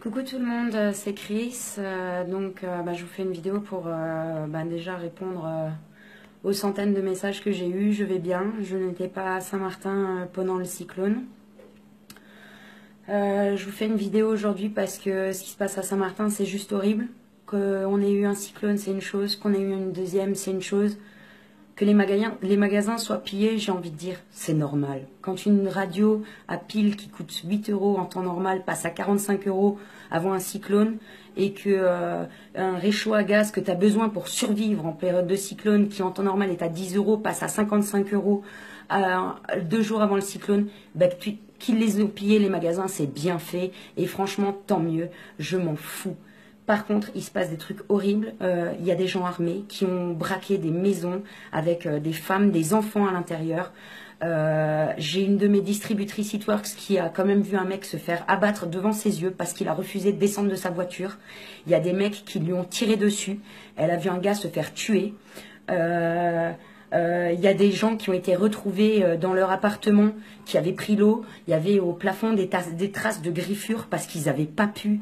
Coucou tout le monde, c'est Chris. Je vous fais une vidéo pour déjà répondre aux centaines de messages que j'ai eus. Je vais bien, je n'étais pas à Saint-Martin pendant le cyclone. Je vous fais une vidéo aujourd'hui parce que ce qui se passe à Saint-Martin, c'est juste horrible. Qu'on ait eu un cyclone, c'est une chose. Qu'on ait eu une deuxième, c'est une chose. Que les magasins soient pillés, j'ai envie de dire, c'est normal. Quand une radio à pile qui coûte 8 € en temps normal passe à 45 € avant un cyclone et que un réchaud à gaz que tu as besoin pour survivre en période de cyclone qui en temps normal est à 10 € passe à 55 € 2 jours avant le cyclone, qu'ils les ont pillés les magasins, c'est bien fait et franchement tant mieux, je m'en fous. Par contre, il se passe des trucs horribles. Il y a des gens armés qui ont braqué des maisons avec des femmes, des enfants à l'intérieur. J'ai une de mes distributrices Eatworks qui a quand même vu un mec se faire abattre devant ses yeux parce qu'il a refusé de descendre de sa voiture. Il y a des mecs qui lui ont tiré dessus. Elle a vu un gars se faire tuer. Il y a des gens qui ont été retrouvés dans leur appartement, qui avaient pris l'eau. Il y avait au plafond des traces de griffures parce qu'ils n'avaient pas pu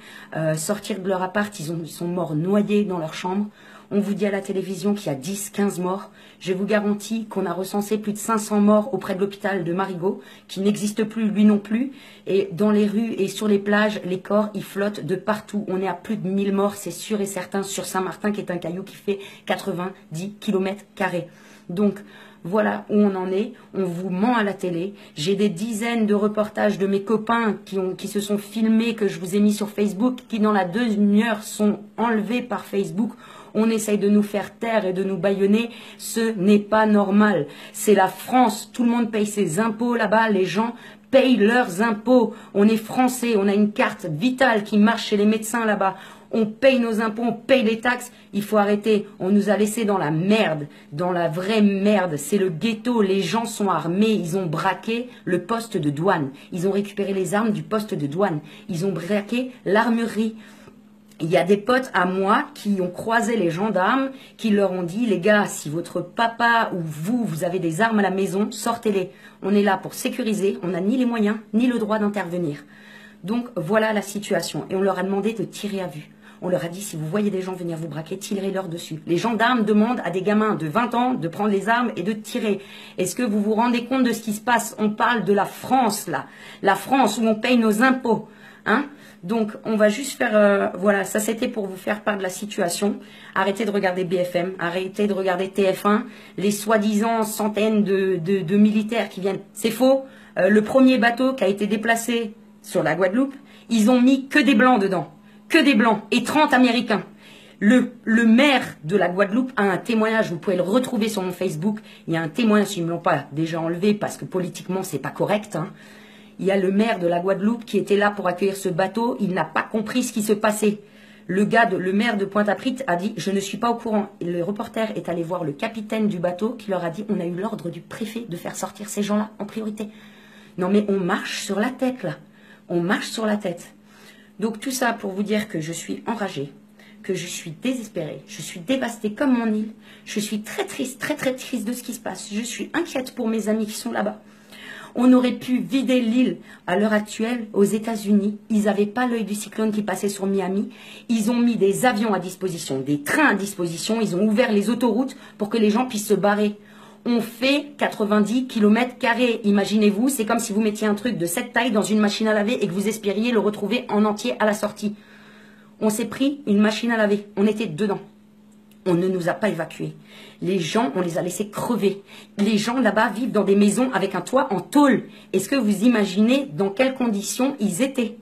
sortir de leur appart. Ils sont morts noyés dans leur chambre. On vous dit à la télévision qu'il y a 10-15 morts. Je vous garantis qu'on a recensé plus de 500 morts auprès de l'hôpital de Marigot, qui n'existe plus, lui non plus. Et dans les rues et sur les plages, les corps, ils flottent de partout. On est à plus de 1000 morts, c'est sûr et certain, sur Saint-Martin, qui est un caillou qui fait 90 km². Donc, voilà où on en est. On vous ment à la télé. J'ai des dizaines de reportages de mes copains qui se sont filmés, que je vous ai mis sur Facebook, qui dans la demi-heure sont enlevés par Facebook. On essaye de nous faire taire et de nous bâillonner. Ce n'est pas normal. C'est la France. Tout le monde paye ses impôts là-bas. Les gens payent leurs impôts. On est français. On a une carte vitale qui marche chez les médecins là-bas. On paye nos impôts, on paye les taxes. Il faut arrêter. On nous a laissés dans la merde, dans la vraie merde. C'est le ghetto. Les gens sont armés. Ils ont braqué le poste de douane. Ils ont récupéré les armes du poste de douane. Ils ont braqué l'armurerie. Il y a des potes à moi qui ont croisé les gendarmes, qui leur ont dit, les gars, si votre papa ou vous avez des armes à la maison, sortez-les. On est là pour sécuriser, on n'a ni les moyens, ni le droit d'intervenir. Donc voilà la situation. Et on leur a demandé de tirer à vue. On leur a dit, si vous voyez des gens venir vous braquer, tirez-leur dessus. Les gendarmes demandent à des gamins de 20 ans de prendre les armes et de tirer. Est-ce que vous vous rendez compte de ce qui se passe? On parle de la France, là. La France où on paye nos impôts. Hein? Donc, on va juste faire... voilà, ça c'était pour vous faire part de la situation. Arrêtez de regarder BFM, arrêtez de regarder TF1, les soi-disant centaines de militaires qui viennent. C'est faux. Le premier bateau qui a été déplacé sur la Guadeloupe, ils ont mis que des blancs dedans. Que des blancs et 30 Américains. Le maire de la Guadeloupe a un témoignage, vous pouvez le retrouver sur mon Facebook. Il y a un témoignage, ils ne me l'ont pas déjà enlevé parce que politiquement c'est pas correct, hein. Il y a le maire de la Guadeloupe qui était là pour accueillir ce bateau. Il n'a pas compris ce qui se passait. Le maire de Pointe-à-Pitre a dit « Je ne suis pas au courant ». Et le reporter est allé voir le capitaine du bateau qui leur a dit « On a eu l'ordre du préfet de faire sortir ces gens-là en priorité ». Non mais on marche sur la tête là. On marche sur la tête. Donc tout ça pour vous dire que je suis enragée, que je suis désespérée, je suis dévastée comme mon île. Je suis très triste, très très triste de ce qui se passe. Je suis inquiète pour mes amis qui sont là-bas. On aurait pu vider l'île à l'heure actuelle aux États-Unis. Ils n'avaient pas l'œil du cyclone qui passait sur Miami. Ils ont mis des avions à disposition, des trains à disposition. Ils ont ouvert les autoroutes pour que les gens puissent se barrer. On fait 90 km². Imaginez-vous, c'est comme si vous mettiez un truc de cette taille dans une machine à laver et que vous espériez le retrouver en entier à la sortie. On s'est pris une machine à laver. On était dedans. On ne nous a pas évacués. Les gens, on les a laissés crever. Les gens là-bas vivent dans des maisons avec un toit en tôle. Est-ce que vous imaginez dans quelles conditions ils étaient?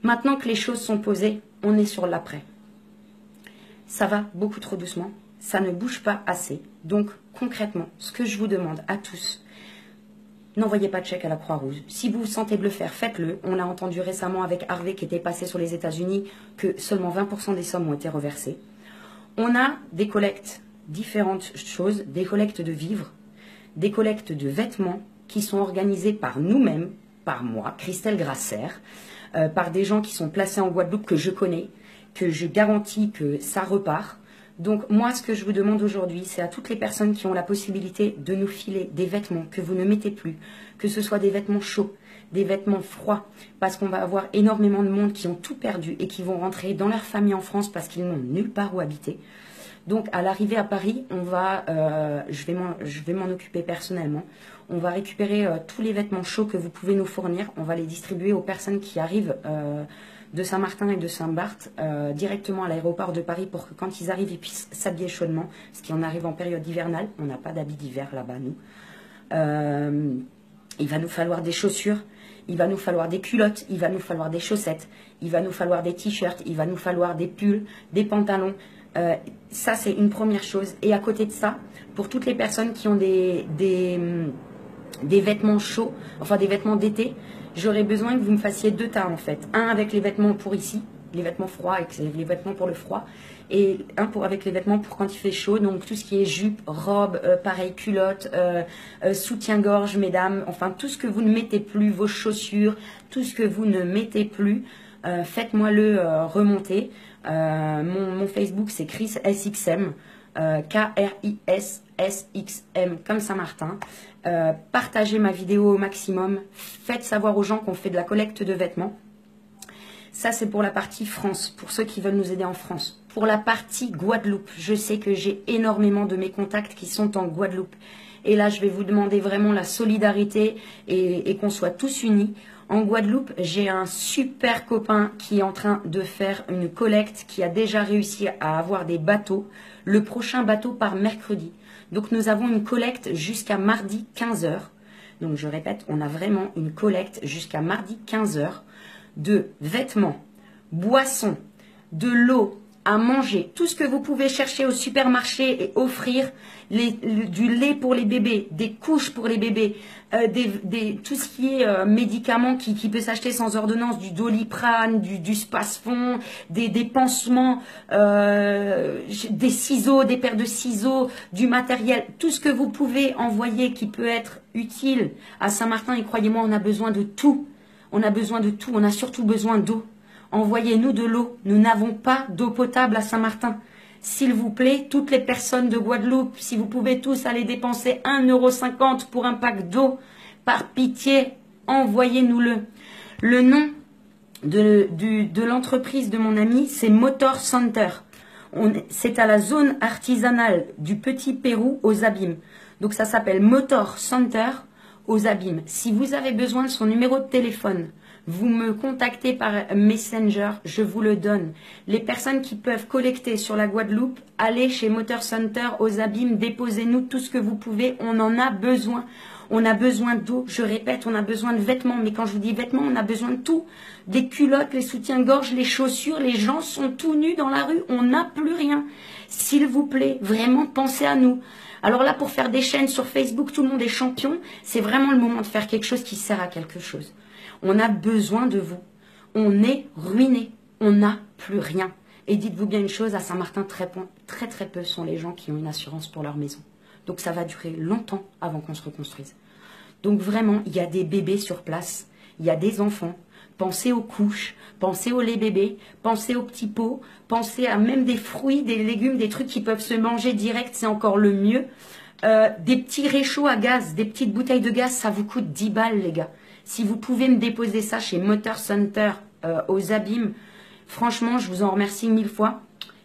Maintenant que les choses sont posées, on est sur l'après. Ça va beaucoup trop doucement. Ça ne bouge pas assez. Donc, concrètement, ce que je vous demande à tous, n'envoyez pas de chèque à la Croix-Rouge. Si vous vous sentez de le faire, faites-le. On a entendu récemment avec Harvey qui était passé sur les États-Unis que seulement 20% des sommes ont été reversées. On a des collectes, différentes choses, des collectes de vivres, des collectes de vêtements qui sont organisées par nous-mêmes, par moi, Christelle Grasser, par des gens qui sont placés en Guadeloupe que je connais, que je garantis que ça repart. Donc moi, ce que je vous demande aujourd'hui, c'est à toutes les personnes qui ont la possibilité de nous filer des vêtements que vous ne mettez plus, que ce soit des vêtements chauds, des vêtements froids, parce qu'on va avoir énormément de monde qui ont tout perdu et qui vont rentrer dans leur famille en France parce qu'ils n'ont nulle part où habiter. Donc à l'arrivée à Paris, on va, je vais m'en occuper personnellement. On va récupérer tous les vêtements chauds que vous pouvez nous fournir. On va les distribuer aux personnes qui arrivent de Saint-Martin et de Saint-Barth directement à l'aéroport de Paris pour que quand ils arrivent, ils puissent s'habiller chaudement. Parce qu'on arrive en période hivernale. On n'a pas d'habits d'hiver là-bas, nous. Il va nous falloir des chaussures. Il va nous falloir des culottes. Il va nous falloir des chaussettes. Il va nous falloir des t-shirts. Il va nous falloir des pulls, des pantalons. Ça, c'est une première chose. Et à côté de ça, pour toutes les personnes qui ont des vêtements chauds, enfin des vêtements d'été, j'aurais besoin que vous me fassiez 2 tas en fait. Un avec les vêtements pour ici, les vêtements froids, avec les vêtements pour le froid, et un avec les vêtements pour quand il fait chaud, donc tout ce qui est jupe, robe, pareil, culotte, soutien-gorge, mesdames, enfin tout ce que vous ne mettez plus, vos chaussures, tout ce que vous ne mettez plus, faites-moi-le remonter. Mon Facebook c'est Chris SXM, KRISSXM comme Saint-Martin. Partagez ma vidéo au maximum, faites savoir aux gens qu'on fait de la collecte de vêtements. Ça c'est pour la partie France, pour ceux qui veulent nous aider en France. Pour la partie Guadeloupe, je sais que j'ai énormément de mes contacts qui sont en Guadeloupe. Et là je vais vous demander vraiment la solidarité et qu'on soit tous unis. En Guadeloupe, j'ai un super copain qui est en train de faire une collecte, qui a déjà réussi à avoir des bateaux. Le prochain bateau part mercredi. Donc nous avons une collecte jusqu'à mardi 15 h. Donc je répète, on a vraiment une collecte jusqu'à mardi 15 h de vêtements, boissons, de l'eau, à manger, tout ce que vous pouvez chercher au supermarché et offrir, du lait pour les bébés, des couches pour les bébés, tout ce qui est médicaments qui peut s'acheter sans ordonnance, du Doliprane, du Spasfon, des pansements, des ciseaux, des paires de ciseaux, du matériel, tout ce que vous pouvez envoyer qui peut être utile à Saint-Martin. Et croyez-moi, on a besoin de tout. On a besoin de tout. On a surtout besoin d'eau. Envoyez-nous de l'eau. Nous n'avons pas d'eau potable à Saint-Martin. S'il vous plaît, toutes les personnes de Guadeloupe, si vous pouvez tous aller dépenser 1,50 € pour un pack d'eau, par pitié, envoyez-nous-le. Le nom de l'entreprise de mon ami, c'est Motor Center. C'est à la zone artisanale du Petit Pérou aux Abîmes. Donc ça s'appelle Motor Center aux Abîmes. Si vous avez besoin de son numéro de téléphone, vous me contactez par Messenger, je vous le donne. Les personnes qui peuvent collecter sur la Guadeloupe, allez chez Motor Center aux Abîmes, déposez-nous tout ce que vous pouvez, on en a besoin. On a besoin d'eau, je répète, on a besoin de vêtements. Mais quand je vous dis vêtements, on a besoin de tout. Des culottes, les soutiens-gorge, les chaussures, les gens sont tout nus dans la rue, on n'a plus rien. S'il vous plaît, vraiment pensez à nous. Alors là, pour faire des chaînes sur Facebook, tout le monde est champion. C'est vraiment le moment de faire quelque chose qui sert à quelque chose. On a besoin de vous. On est ruiné. On n'a plus rien. Et dites-vous bien une chose, à Saint-Martin, très peu sont les gens qui ont une assurance pour leur maison. Donc ça va durer longtemps avant qu'on se reconstruise. Donc vraiment, il y a des bébés sur place. Il y a des enfants. Pensez aux couches, pensez au lait bébé, pensez aux petits pots, pensez à même des fruits, des légumes, des trucs qui peuvent se manger direct, c'est encore le mieux. Des petits réchauds à gaz, des petites bouteilles de gaz, ça vous coûte 10 balles les gars. Si vous pouvez me déposer ça chez Motor Center aux Abîmes, franchement, je vous en remercie 1000 fois.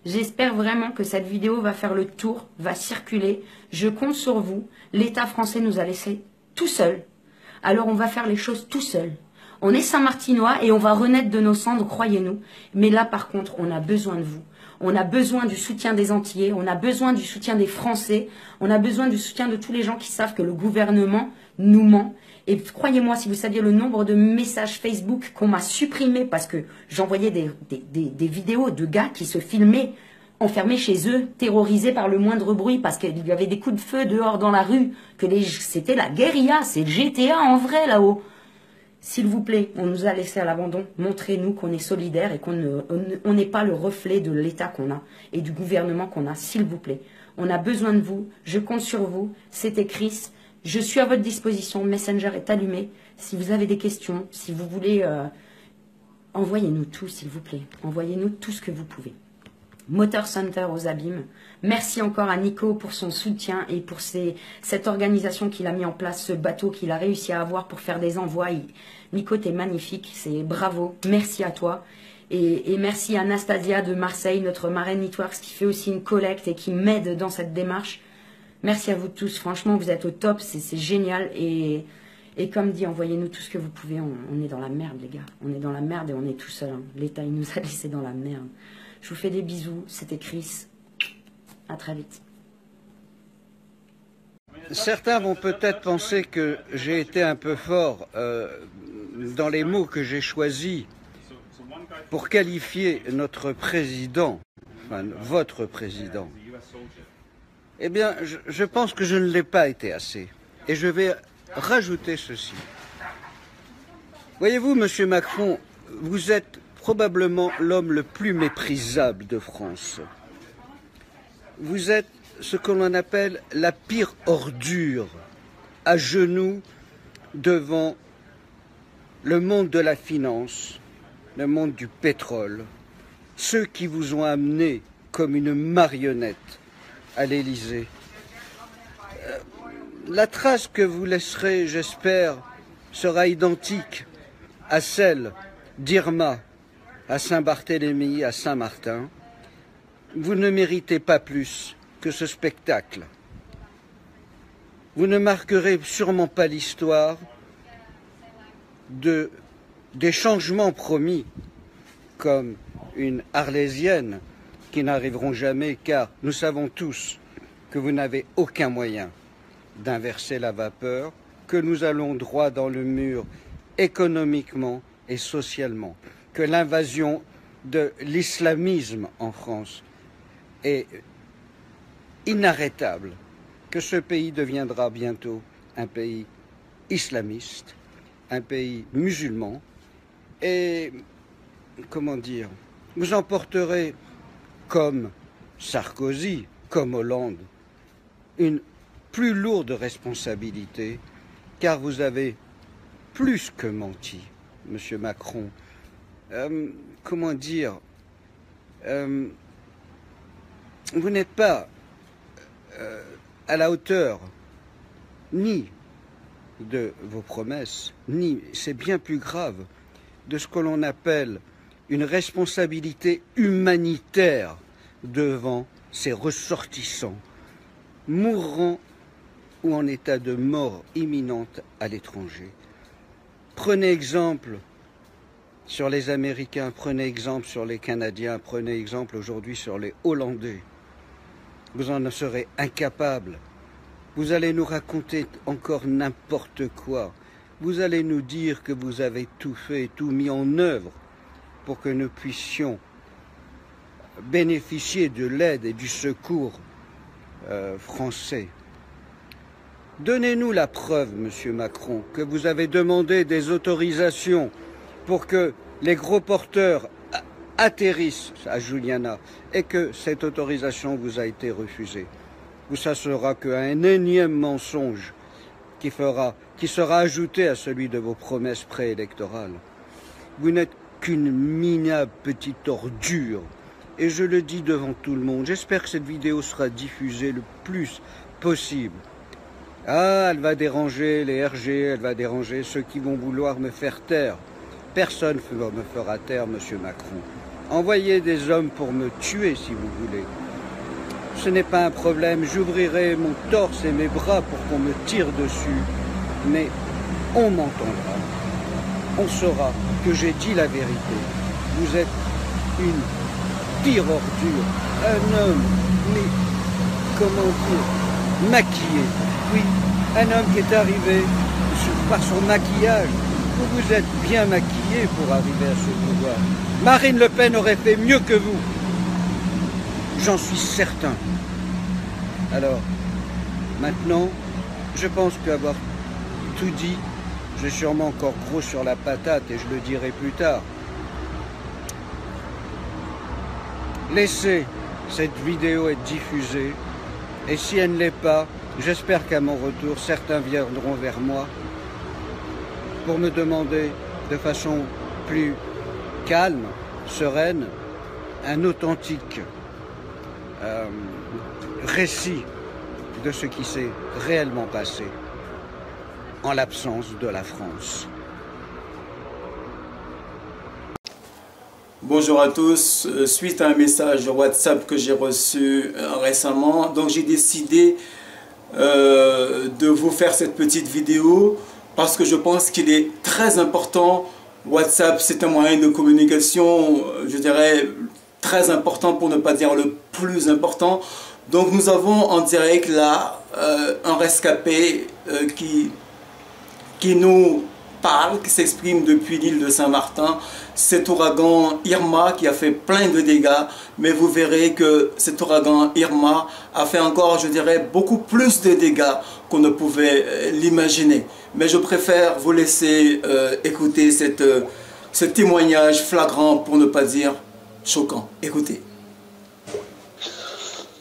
J'espère vraiment que cette vidéo va faire le tour, va circuler. Je compte sur vous. L'État français nous a laissés tout seuls. Alors on va faire les choses tout seuls. On est Saint-Martinois et on va renaître de nos cendres, croyez-nous. Mais là, par contre, on a besoin de vous. On a besoin du soutien des Antillais, on a besoin du soutien des Français, on a besoin du soutien de tous les gens qui savent que le gouvernement nous ment. Et croyez-moi, si vous saviez le nombre de messages Facebook qu'on m'a supprimés parce que j'envoyais des vidéos de gars qui se filmaient enfermés chez eux, terrorisés par le moindre bruit parce qu'il y avait des coups de feu dehors dans la rue, que c'était la guérilla, c'est le GTA en vrai là-haut. S'il vous plaît, on nous a laissés à l'abandon. Montrez-nous qu'on est solidaires et qu'on n'est pas le reflet de l'État qu'on a et du gouvernement qu'on a, s'il vous plaît. On a besoin de vous, je compte sur vous. C'était Chris, je suis à votre disposition. Messenger est allumé. Si vous avez des questions, si vous voulez, envoyez-nous tout, s'il vous plaît. Envoyez-nous tout ce que vous pouvez. Motor Center aux Abîmes. Merci encore à Nico pour son soutien et pour cette organisation qu'il a mis en place, ce bateau qu'il a réussi à avoir pour faire des envois. Nico, t'es magnifique, c'est bravo, merci à toi. Et merci à Anastasia de Marseille, notre marraine Networks, qui fait aussi une collecte et qui m'aide dans cette démarche. Merci à vous tous, franchement, vous êtes au top, c'est génial. Et comme dit, envoyez-nous tout ce que vous pouvez, on est dans la merde, les gars. On est dans la merde et on est tout seul. Hein. L'État, il nous a laissés dans la merde. Je vous fais des bisous, c'était Chris. À très vite. Certains vont peut-être penser que j'ai été un peu fort dans les mots que j'ai choisis pour qualifier notre président, enfin votre président. Eh bien, je pense que je ne l'ai pas été assez. Et je vais rajouter ceci. Voyez-vous, Monsieur Macron, vous êtes probablement l'homme le plus méprisable de France. Vous êtes ce que l'on appelle la pire ordure, à genoux devant le monde de la finance, le monde du pétrole, ceux qui vous ont amené comme une marionnette à l'Élysée. La trace que vous laisserez, j'espère, sera identique à celle d'Irma à Saint-Barthélemy, à Saint-Martin. Vous ne méritez pas plus que ce spectacle. Vous ne marquerez sûrement pas l'histoire des changements promis comme une Arlésienne qui n'arriveront jamais car nous savons tous que vous n'avez aucun moyen d'inverser la vapeur, que nous allons droit dans le mur économiquement et socialement, que l'invasion de l'islamisme en France est inarrêtable, que ce pays deviendra bientôt un pays islamiste, un pays musulman, et, comment dire, vous emporterez, comme Sarkozy, comme Hollande, une plus lourde responsabilité, car vous avez plus que menti, Monsieur Macron. Comment dire, vous n'êtes pas à la hauteur ni de vos promesses, ni, c'est bien plus grave, de ce que l'on appelle une responsabilité humanitaire devant ces ressortissants, mourant ou en état de mort imminente à l'étranger. Prenez exemple sur les Américains, prenez exemple sur les Canadiens, prenez exemple aujourd'hui sur les Hollandais. Vous en serez incapables. Vous allez nous raconter encore n'importe quoi. Vous allez nous dire que vous avez tout fait, tout mis en œuvre pour que nous puissions bénéficier de l'aide et du secours français. Donnez-nous la preuve, Monsieur Macron, que vous avez demandé des autorisations pour que les gros porteurs atterrissent à Juliana et que cette autorisation vous a été refusée. Ou ça sera qu'un énième mensonge qui sera ajouté à celui de vos promesses préélectorales. Vous n'êtes qu'une minable petite ordure. Et je le dis devant tout le monde. J'espère que cette vidéo sera diffusée le plus possible. Ah, elle va déranger les RG, elle va déranger ceux qui vont vouloir me faire taire. Personne ne me fera taire, Monsieur Macron. Envoyez des hommes pour me tuer, si vous voulez. Ce n'est pas un problème, j'ouvrirai mon torse et mes bras pour qu'on me tire dessus. Mais on m'entendra. On saura que j'ai dit la vérité. Vous êtes une pire ordure. Un homme, mais comment dire, maquillé. Oui, un homme qui est arrivé par son maquillage. Vous êtes bien maquillé pour arriver à ce pouvoir. Marine Le Pen aurait fait mieux que vous. J'en suis certain. Alors, maintenant, je pense qu'avoir tout dit, j'ai sûrement encore gros sur la patate et je le dirai plus tard. Laissez cette vidéo être diffusée et si elle ne l'est pas, j'espère qu'à mon retour, certains viendront vers moi pour me demander de façon plus calme, sereine, un authentique récit de ce qui s'est réellement passé en l'absence de la France. Bonjour à tous, suite à un message WhatsApp que j'ai reçu récemment, donc j'ai décidé de vous faire cette petite vidéo parce que je pense qu'il est très important. WhatsApp, c'est un moyen de communication, je dirais, très important pour ne pas dire le plus important. Donc nous avons en direct là un rescapé qui nous parle, qui s'exprime depuis l'île de Saint-Martin. Cet ouragan Irma qui a fait plein de dégâts, mais vous verrez que cet ouragan Irma a fait encore, je dirais, beaucoup plus de dégâts qu'on ne pouvait l'imaginer. Mais je préfère vous laisser écouter ce témoignage flagrant, pour ne pas dire choquant. Écoutez.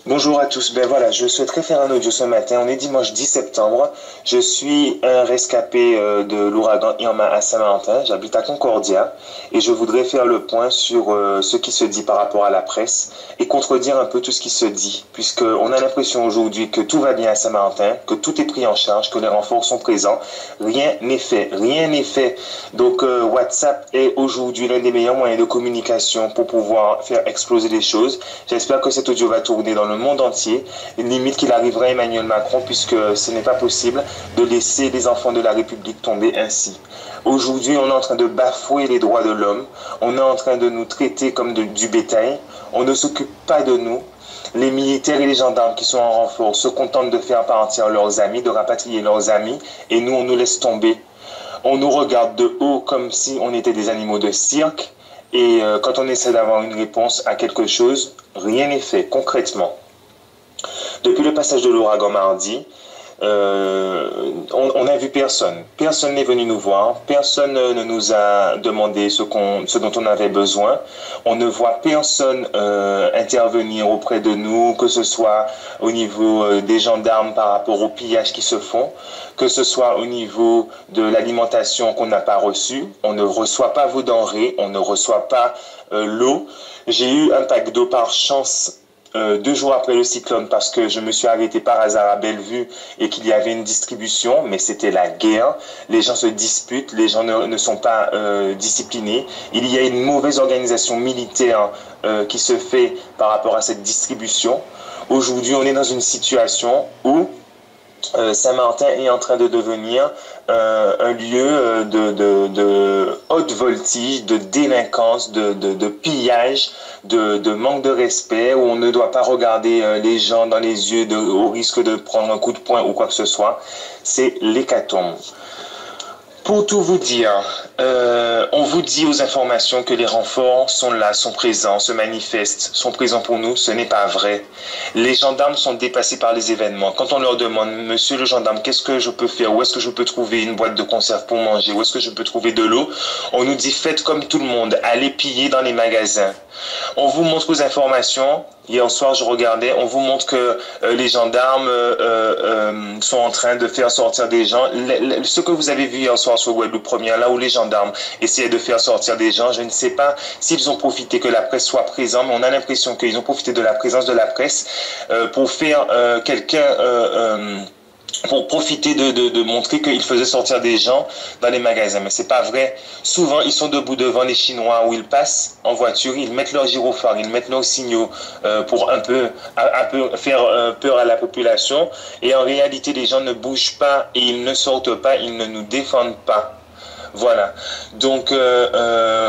Bonjour à tous, ben voilà, je souhaiterais faire un audio ce matin, on est dimanche 10 septembre, je suis un rescapé de l'ouragan Irma à Saint-Martin, j'habite à Concordia et je voudrais faire le point sur ce qui se dit par rapport à la presse et contredire un peu tout ce qui se dit, puisqu'on a l'impression aujourd'hui que tout va bien à Saint-Martin, que tout est pris en charge, que les renforts sont présents, rien n'est fait, rien n'est fait. Donc WhatsApp est aujourd'hui l'un des meilleurs moyens de communication pour pouvoir faire exploser les choses. J'espère que cet audio va tourner dans le monde entier, limite qu'il arriverait à Emmanuel Macron, puisque ce n'est pas possible de laisser les enfants de la République tomber ainsi. Aujourd'hui, on est en train de bafouer les droits de l'homme, on est en train de nous traiter comme du bétail, on ne s'occupe pas de nous. Les militaires et les gendarmes qui sont en renfort se contentent de faire partir leurs amis, de rapatrier leurs amis, et nous, on nous laisse tomber. On nous regarde de haut comme si on était des animaux de cirque, et quand on essaie d'avoir une réponse à quelque chose, rien n'est fait concrètement. Depuis le passage de l'ouragan mardi, on n'a vu personne. Personne n'est venu nous voir. Personne ne nous a demandé ce dont on avait besoin. On ne voit personne intervenir auprès de nous, que ce soit au niveau des gendarmes par rapport aux pillages qui se font, que ce soit au niveau de l'alimentation qu'on n'a pas reçue. On ne reçoit pas vos denrées, on ne reçoit pas l'eau. J'ai eu un pack d'eau par chance 2 jours après le cyclone, parce que je me suis arrêté par hasard à Bellevue et qu'il y avait une distribution, mais c'était la guerre. Les gens se disputent, les gens ne sont pas disciplinés. Il y a une mauvaise organisation militaire qui se fait par rapport à cette distribution. Aujourd'hui, on est dans une situation où Saint-Martin est en train de devenir un lieu de haute voltige, de délinquance, de pillage, de manque de respect, où on ne doit pas regarder les gens dans les yeux au risque de prendre un coup de poing ou quoi que ce soit. C'est l'hécatombe. Pour tout vous dire, on vous dit aux informations que les renforts sont là, sont présents, se manifestent, sont présents pour nous. Ce n'est pas vrai. Les gendarmes sont dépassés par les événements. Quand on leur demande, monsieur le gendarme, qu'est-ce que je peux faire? Où est-ce que je peux trouver une boîte de conserve pour manger? Où est-ce que je peux trouver de l'eau? On nous dit, faites comme tout le monde, allez piller dans les magasins. On vous montre aux informations. Hier soir, je regardais, on vous montre que les gendarmes sont en train de faire sortir des gens. Ce que vous avez vu hier soir sur Guadeloupe Première, là où les gendarmes essayaient de faire sortir des gens, je ne sais pas s'ils ont profité que la presse soit présente, mais on a l'impression qu'ils ont profité de la présence de la presse pour faire pour profiter de montrer qu'ils faisaient sortir des gens dans les magasins. Mais c'est pas vrai. Souvent, ils sont debout devant les Chinois où ils passent en voiture, ils mettent leurs gyrophares, ils mettent leurs signaux pour un peu faire peur à la population. Et en réalité, les gens ne bougent pas et ils ne sortent pas, ils ne nous défendent pas. Voilà. Donc,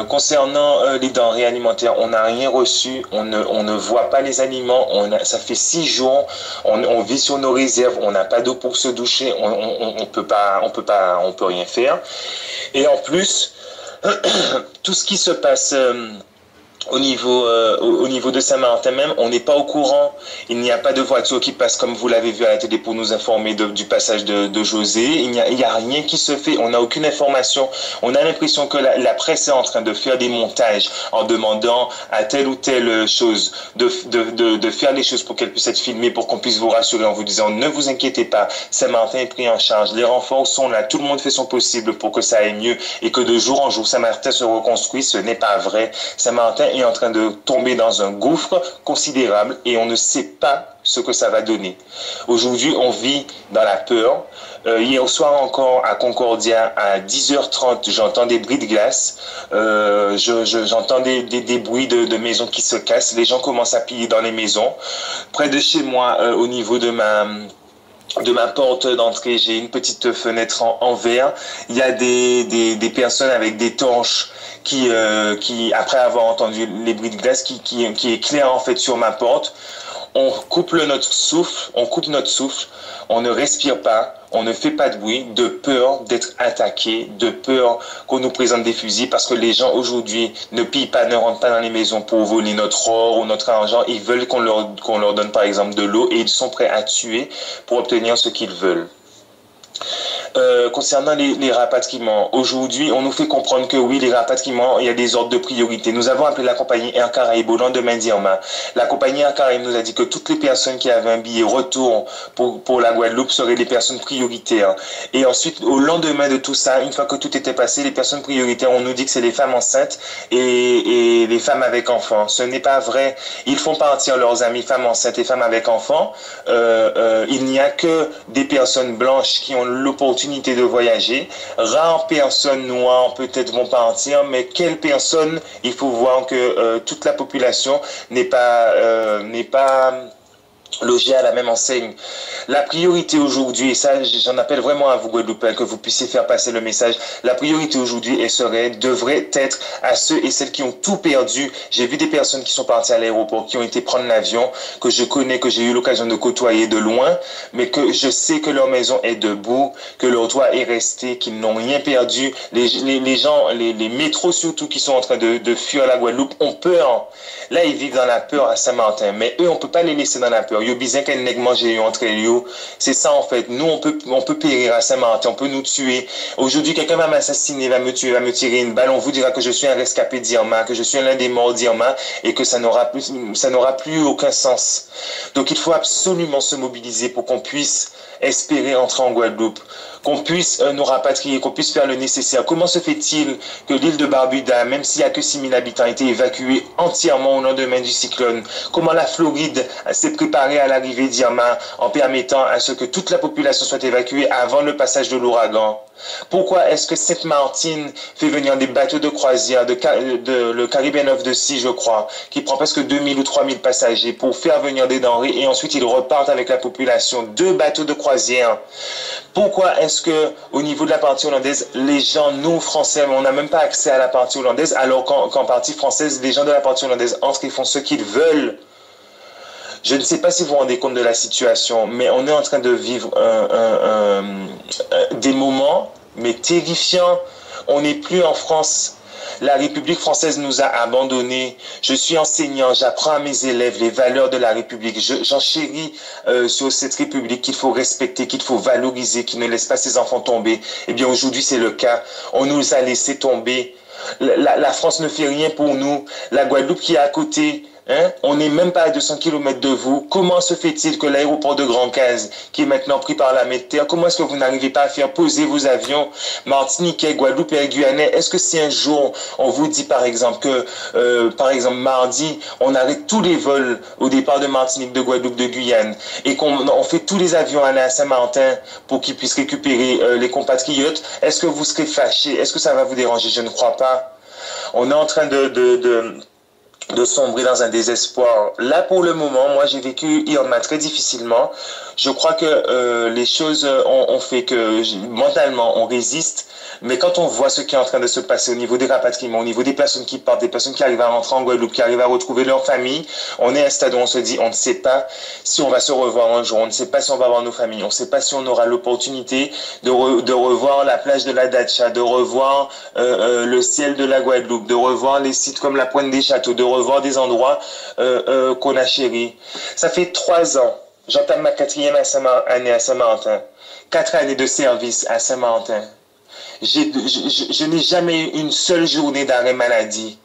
concernant les denrées alimentaires, on n'a rien reçu, on ne voit pas les aliments, ça fait 6 jours, on vit sur nos réserves, on n'a pas d'eau pour se doucher, on peut rien faire. Et en plus, tout ce qui se passe au niveau de Saint-Martin même, on n'est pas au courant. Il n'y a pas de voiture qui passe comme vous l'avez vu à la télé pour nous informer du passage de José. Il n'y a rien qui se fait. On n'a aucune information. On a l'impression que la presse est en train de faire des montages en demandant à telle ou telle chose de faire les choses pour qu'elle puisse être filmée, pour qu'on puisse vous rassurer en vous disant ne vous inquiétez pas, Saint-Martin est pris en charge. Les renforts sont là. Tout le monde fait son possible pour que ça aille mieux et que de jour en jour Saint-Martin se reconstruit. Ce n'est pas vrai. Saint-Martin est en train de tomber dans un gouffre considérable et on ne sait pas ce que ça va donner. Aujourd'hui, on vit dans la peur. Hier soir encore à Concordia, à 10h30, j'entends des bruits de glace, j'entends des bruits de maisons qui se cassent, les gens commencent à piller dans les maisons. Près de chez moi, au niveau de ma porte d'entrée, j'ai une petite fenêtre en verre. Il y a des personnes avec des torches qui après avoir entendu les bruits de glace, qui éclairent en fait sur ma porte. On coupe notre souffle, on ne respire pas, on ne fait pas de bruit, de peur d'être attaqué, de peur qu'on nous présente des fusils, parce que les gens aujourd'hui ne pillent pas, ne rentrent pas dans les maisons pour voler notre or ou notre argent. Ils veulent qu'on leur donne par exemple de l'eau et ils sont prêts à tuer pour obtenir ce qu'ils veulent. Concernant les rapatriements, aujourd'hui, on nous fait comprendre que oui, les rapatriements, il y a des ordres de priorité. Nous avons appelé la compagnie Air Caraïbes au lendemain d'Irma. La compagnie Air Caraïbes nous a dit que toutes les personnes qui avaient un billet retour pour la Guadeloupe seraient des personnes prioritaires. Et ensuite, au lendemain de tout ça, une fois que tout était passé, les personnes prioritaires, on nous dit que c'est les femmes enceintes et les femmes avec enfants. Ce n'est pas vrai. Ils font partir leurs amis femmes enceintes et femmes avec enfants. Il n'y a que des personnes blanches qui ont l'opportunité de voyager. Rares personnes noires peut-être vont partir, mais quelles personnes? Il faut voir que toute la population n'est pas logés à la même enseigne. La priorité aujourd'hui, et ça j'en appelle vraiment à vous Guadeloupéens, que vous puissiez faire passer le message, la priorité aujourd'hui devrait être à ceux et celles qui ont tout perdu. J'ai vu des personnes qui sont parties à l'aéroport, qui ont été prendre l'avion, que je connais, que j'ai eu l'occasion de côtoyer de loin, mais que je sais que leur maison est debout, que leur toit est resté, qu'ils n'ont rien perdu. Les gens, les métros surtout qui sont en train de fuir la Guadeloupe ont peur. Là, ils vivent dans la peur à Saint-Martin, mais eux, on peut pas les laisser dans la peur. Yo bizarre qu'un nègre mange entre eux. C'est ça en fait. Nous, on peut périr à Saint-Martin, on peut nous tuer. Aujourd'hui, quelqu'un va m'assassiner, va me tuer, va me tirer une balle. On vous dira que je suis un rescapé d'Irma, que je suis l'un des morts d'Irma et que ça n'aura plus aucun sens. Donc, il faut absolument se mobiliser pour qu'on puisse espérer entrer en Guadeloupe, qu'on puisse nous rapatrier, qu'on puisse faire le nécessaire. Comment se fait-il que l'île de Barbuda, même s'il n'y a que 6 000 habitants, a été évacuée entièrement au lendemain du cyclone? Comment la Floride s'est préparée à l'arrivée d'Irma en permettant à ce que toute la population soit évacuée avant le passage de l'ouragan? Pourquoi est-ce que Sainte-Martine fait venir des bateaux de croisière, le Caribbean of the Sea, je crois, qui prend presque 2000 ou 3000 passagers pour faire venir des denrées et ensuite ils repartent avec la population? 2 bateaux de croisière. Pourquoi est-ce que au niveau de la partie hollandaise, les gens, nous Français, on n'a même pas accès à la partie hollandaise, alors qu'en partie française, les gens de la partie hollandaise entrent et font ce qu'ils veulent? Je ne sais pas si vous vous rendez compte de la situation, mais on est en train de vivre des moments, mais terrifiants. On n'est plus en France. La République française nous a abandonnés. Je suis enseignant, j'apprends à mes élèves les valeurs de la République. J'enchéris sur cette République qu'il faut respecter, qu'il faut valoriser, qui ne laisse pas ses enfants tomber. Eh bien, aujourd'hui, c'est le cas. On nous a laissé tomber. La France ne fait rien pour nous. La Guadeloupe qui est à côté, on n'est même pas à 200 km de vous. Comment se fait-il que l'aéroport de Grand-Case, qui est maintenant pris par la Terre, comment est-ce que vous n'arrivez pas à faire poser vos avions martiniquais, Guadeloupe et guyanais? Est-ce que si un jour on vous dit par exemple que par exemple mardi on arrête tous les vols au départ de Martinique, de Guadeloupe, de Guyane et qu'on fait tous les avions aller à Saint-Martin pour qu'ils puissent récupérer les compatriotes, est-ce que vous serez fâchés? Est-ce que ça va vous déranger? Je ne crois pas. On est en train de sombrer dans un désespoir. Là, pour le moment, moi, j'ai vécu Irma très difficilement. Je crois que les choses ont fait que mentalement, on résiste. Mais quand on voit ce qui est en train de se passer au niveau des rapatriements, au niveau des personnes qui partent, des personnes qui arrivent à rentrer en Guadeloupe, qui arrivent à retrouver leur famille, on est à un stade où on se dit, on ne sait pas si on va se revoir un jour, on ne sait pas si on va voir nos familles, on ne sait pas si on aura l'opportunité de revoir la plage de la Dacha, de revoir le ciel de la Guadeloupe, de revoir les sites comme la Pointe des Châteaux, de revoir des endroits qu'on a chéris. Ça fait 3 ans, j'entame ma 4e année à Saint-Martin, 4 années de service à Saint-Martin. Je n'ai jamais eu une seule journée d'arrêt maladie.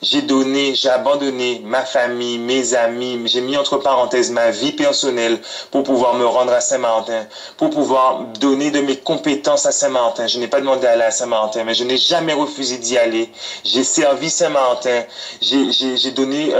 J'ai donné, j'ai abandonné ma famille, mes amis, j'ai mis entre parenthèses ma vie personnelle pour pouvoir me rendre à Saint-Martin, pour pouvoir donner de mes compétences à Saint-Martin. Je n'ai pas demandé à aller à Saint-Martin, mais je n'ai jamais refusé d'y aller. J'ai servi Saint-Martin, j'ai donné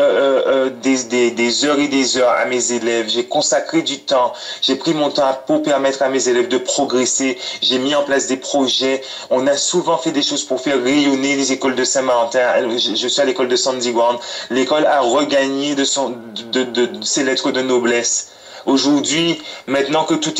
des heures et des heures à mes élèves, j'ai consacré du temps, j'ai pris mon temps pour permettre à mes élèves de progresser, j'ai mis en place des projets. On a souvent fait des choses pour faire rayonner les écoles de Saint-Martin. Je suis à l'école de Sandy Ground. L'école a regagné de ses lettres de noblesse. Aujourd'hui, maintenant que tout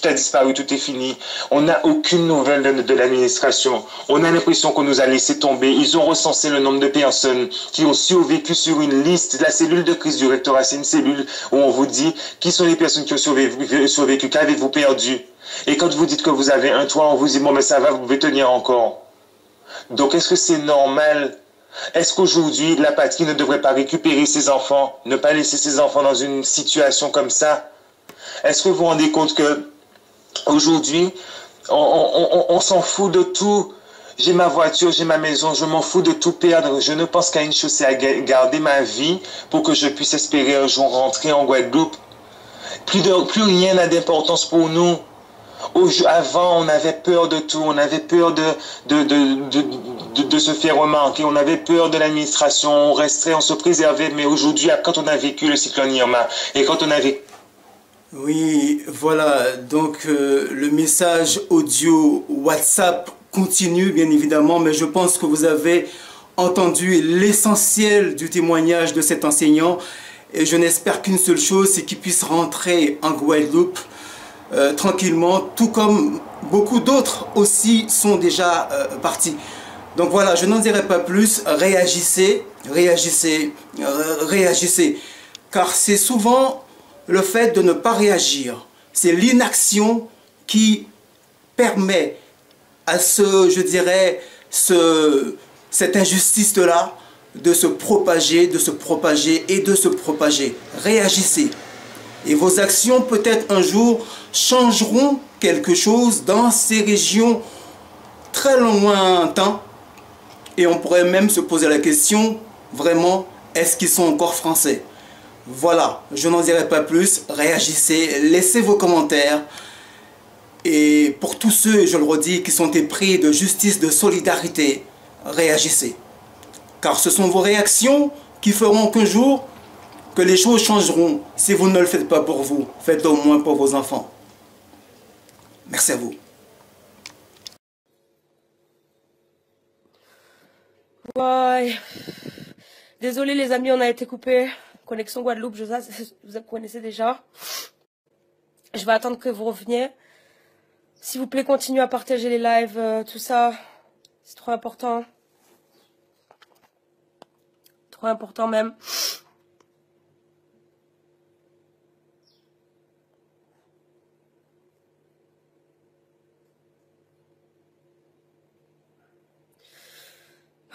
a disparu, tout est fini, on n'a aucune nouvelle de l'administration. On a l'impression qu'on nous a laissé tomber. Ils ont recensé le nombre de personnes qui ont survécu sur une liste. La cellule de crise du rectorat, c'est une cellule où on vous dit qui sont les personnes qui ont survécu, qu'avez-vous perdu. Et quand vous dites que vous avez un toit, on vous dit bon mais ça va, vous pouvez tenir encore. Donc est-ce que c'est normal? Est-ce qu'aujourd'hui, la patrie ne devrait pas récupérer ses enfants, ne pas laisser ses enfants dans une situation comme ça? Est-ce que vous vous rendez compte que aujourd'hui, on s'en fout de tout? J'ai ma voiture, j'ai ma maison, je m'en fous de tout perdre. Je ne pense qu'à une chose, c'est à garder ma vie pour que je puisse espérer un jour rentrer en Guadeloupe. Plus rien n'a d'importance pour nous. Avant, on avait peur de tout, on avait peur de se faire remarquer, on avait peur de l'administration, on resterait, on se préservait, mais aujourd'hui, quand on a vécu le cyclone Irma, et quand on avait... Oui, voilà, donc le message audio WhatsApp continue, bien évidemment, mais je pense que vous avez entendu l'essentiel du témoignage de cet enseignant, et je n'espère qu'une seule chose, c'est qu'il puisse rentrer en Guadeloupe tranquillement, tout comme beaucoup d'autres aussi sont déjà partis. Donc voilà, je n'en dirai pas plus. Réagissez, réagissez, réagissez. Car c'est souvent le fait de ne pas réagir. C'est l'inaction qui permet à je dirais, cette injustice-là de se propager, de se propager et de se propager. Réagissez. Et vos actions, peut-être un jour, changeront quelque chose dans ces régions très lointaines. Et on pourrait même se poser la question, vraiment, est-ce qu'ils sont encore français? Voilà, je n'en dirai pas plus. Réagissez, laissez vos commentaires. Et pour tous ceux, je le redis, qui sont épris de justice, de solidarité, réagissez. Car ce sont vos réactions qui feront qu'un jour, que les choses changeront. Si vous ne le faites pas pour vous, faites-le au moins pour vos enfants. Merci à vous. Ouais. Désolé les amis, on a été coupé. Connexion Guadeloupe, vous connaissez déjà. Je vais attendre que vous reveniez. S'il vous plaît, continuez à partager les lives, tout ça. C'est trop important. Trop important même.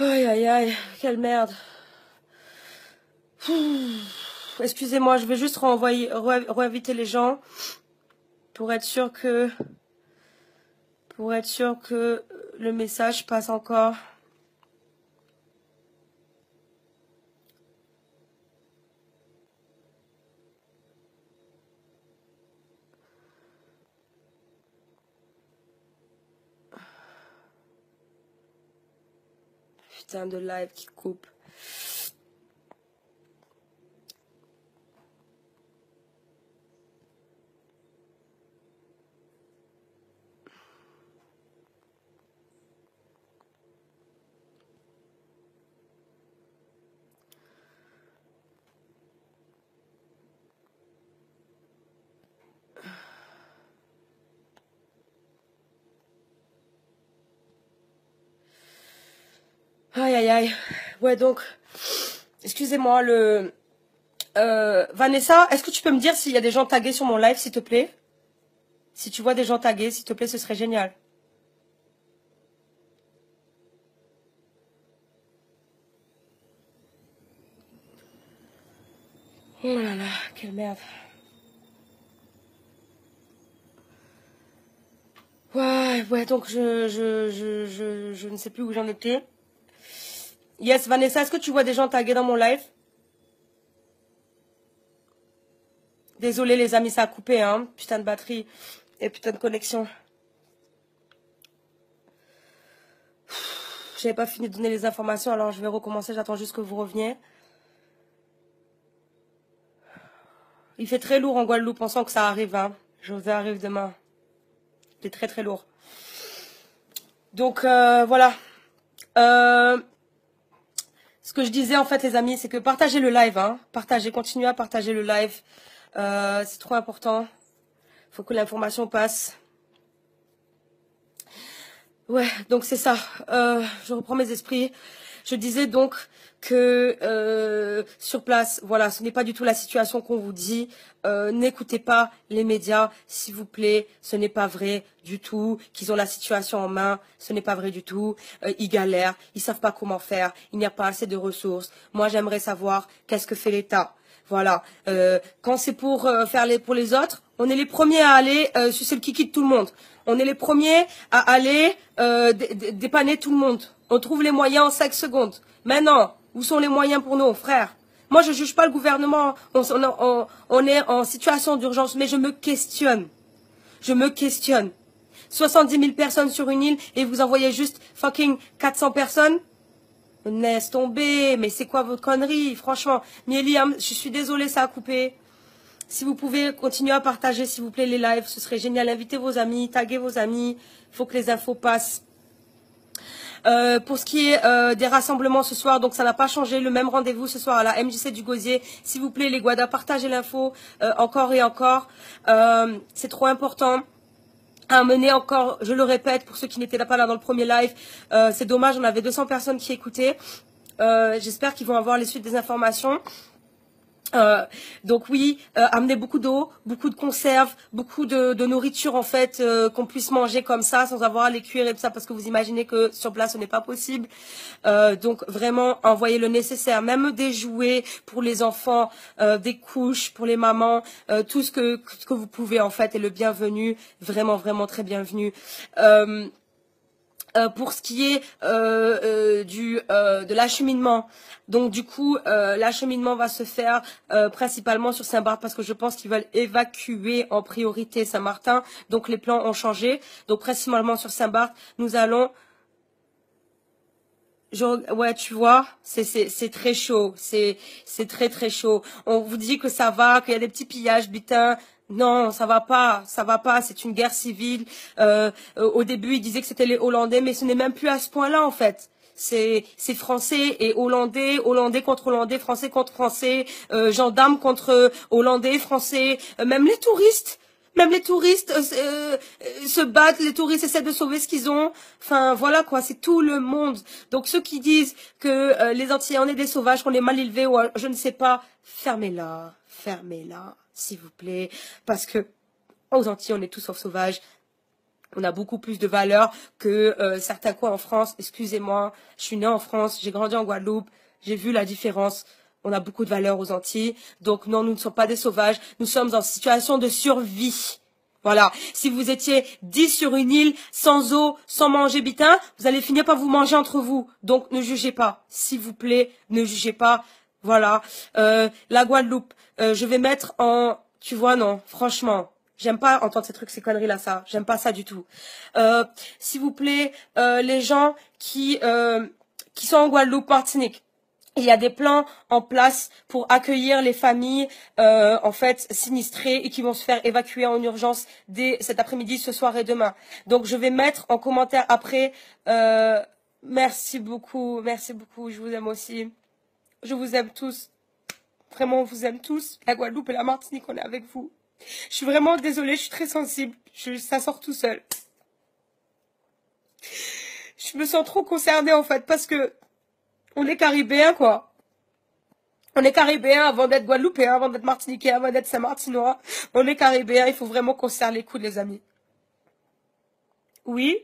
Aïe aïe aïe, quelle merde. Excusez-moi, je vais juste réinviter les gens pour être sûr que le message passe encore. Putain de live qui coupe. Aïe aïe aïe. Ouais donc, excusez-moi, Vanessa, est-ce que tu peux me dire s'il y a des gens tagués sur mon live, s'il te plaît? Si tu vois des gens tagués, s'il te plaît, ce serait génial. Oh là là, quelle merde. Ouais, donc je ne sais plus où j'en étais. Yes, Vanessa, est-ce que tu vois des gens tagués dans mon live? Désolé les amis, ça a coupé, hein. Putain de batterie et putain de connexion. J'avais pas fini de donner les informations, alors je vais recommencer. J'attends juste que vous reveniez. Il fait très lourd en Guadeloupe, pensant que ça arrive, hein. José arrive demain. C'est très très lourd. Donc voilà. Ce que je disais en fait les amis, c'est que partagez le live, hein. Partagez, continuez à partager le live. C'est trop important. Faut que l'information passe. Ouais, donc c'est ça. Je reprends mes esprits. Je disais donc que sur place, voilà, ce n'est pas du tout la situation qu'on vous dit. N'écoutez pas les médias, s'il vous plaît. Ce n'est pas vrai du tout qu'ils ont la situation en main. Ce n'est pas vrai du tout. Ils galèrent, ils savent pas comment faire. Il n'y a pas assez de ressources. Moi, j'aimerais savoir qu'est-ce que fait l'État. Voilà. Quand c'est pour pour les autres, on est les premiers à aller sucer le kiki de tout le monde. On est les premiers à aller dépanner tout le monde. On trouve les moyens en 5 secondes. Maintenant, où sont les moyens pour nous, frères? Moi, je juge pas le gouvernement. On est en situation d'urgence, mais je me questionne. Je me questionne. 70 000 personnes sur une île et vous envoyez juste fucking 400 personnes? Laisse tomber, mais c'est quoi votre connerie, franchement. Mieli, je suis désolée, ça a coupé. Si vous pouvez continuer à partager, s'il vous plaît, les lives, ce serait génial. Invitez vos amis, taguez vos amis. Il faut que les infos passent. Pour ce qui est des rassemblements ce soir, donc ça n'a pas changé. Le même rendez-vous ce soir à la MJC du Gosier. S'il vous plaît, les Guadas, partagez l'info encore et encore. C'est trop important. À mener encore, je le répète, pour ceux qui n'étaient pas là dans le premier live, c'est dommage, on avait 200 personnes qui écoutaient. J'espère qu'ils vont avoir les suites des informations. Donc oui, amener beaucoup d'eau, beaucoup de conserves, beaucoup de nourriture en fait, qu'on puisse manger comme ça sans avoir à les cuire et tout ça, parce que vous imaginez que sur place ce n'est pas possible. Donc vraiment envoyer le nécessaire, même des jouets pour les enfants, des couches pour les mamans, tout ce que vous pouvez en fait est le bienvenu, vraiment vraiment très bienvenu. Pour ce qui est de l'acheminement, donc du coup l'acheminement va se faire principalement sur Saint-Barth parce que je pense qu'ils veulent évacuer en priorité Saint-Martin, donc les plans ont changé, donc principalement sur Saint-Barth nous allons ouais, tu vois, c'est très chaud, c'est très très chaud. On vous dit que ça va, qu'il y a des petits pillages, butin. Non, ça va pas, c'est une guerre civile. Au début, ils disaient que c'était les Hollandais, mais ce n'est même plus à ce point-là, en fait. C'est français et hollandais, hollandais contre hollandais, français contre français, gendarmes contre hollandais, français, même les touristes. Même les touristes se battent, les touristes essaient de sauver ce qu'ils ont. Enfin, voilà quoi, c'est tout le monde. Donc ceux qui disent que les Antillais, on est des sauvages, qu'on est mal élevés, ou je ne sais pas, fermez-la, s'il vous plaît. Parce que aux Antilles, on est tous sauf sauvages. On a beaucoup plus de valeur que certains coins en France. Excusez-moi, je suis née en France, j'ai grandi en Guadeloupe, j'ai vu la différence. On a beaucoup de valeur aux Antilles. Donc non, nous ne sommes pas des sauvages. Nous sommes en situation de survie. Voilà. Si vous étiez 10 sur une île, sans eau, sans manger bitin, vous allez finir par vous manger entre vous. Donc ne jugez pas. S'il vous plaît, ne jugez pas. Voilà. La Guadeloupe, je vais mettre en... Tu vois, non, franchement. J'aime pas entendre ces trucs, ces conneries là, ça. J'aime pas ça du tout. S'il vous plaît, les gens qui sont en Guadeloupe, Martinique. Il y a des plans en place pour accueillir les familles en fait sinistrées et qui vont se faire évacuer en urgence dès cet après-midi, ce soir et demain. Donc je vais mettre en commentaire après. Merci beaucoup, je vous aime aussi. Je vous aime tous. Vraiment, on vous aime tous. La Guadeloupe et la Martinique, on est avec vous. Je suis vraiment désolée, je suis très sensible. Ça sort tout seul. Je me sens trop concernée en fait parce que on est caribéens, quoi. On est caribéens avant d'être guadeloupéens, avant d'être martiniquais, avant d'être saint-martinois. On est caribéens, il faut vraiment qu'on se serre les coudes, les amis. Oui.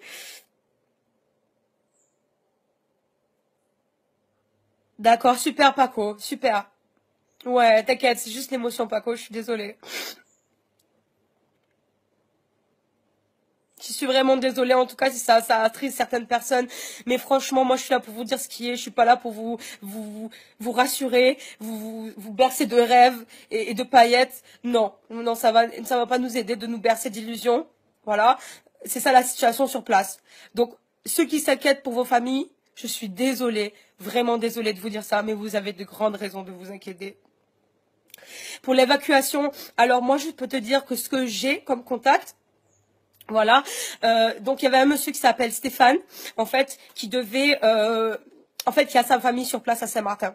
D'accord, super Paco, super. Ouais, t'inquiète, c'est juste l'émotion Paco, je suis désolée. Je Je suis vraiment désolée, en tout cas, si ça attriste certaines personnes. Mais franchement, moi, je suis là pour vous dire ce qui est. Je suis pas là pour vous rassurer, vous bercer de rêves et de paillettes. Non, non, ça va pas nous aider de nous bercer d'illusions. Voilà. C'est ça la situation sur place. Donc, ceux qui s'inquiètent pour vos familles, je suis désolée, vraiment désolée de vous dire ça, mais vous avez de grandes raisons de vous inquiéter. Pour l'évacuation, alors moi, je peux te dire que ce que j'ai comme contact, voilà, donc il y avait un monsieur qui s'appelle Stéphane, en fait, qui devait, en fait, qui a sa famille sur place à Saint-Martin.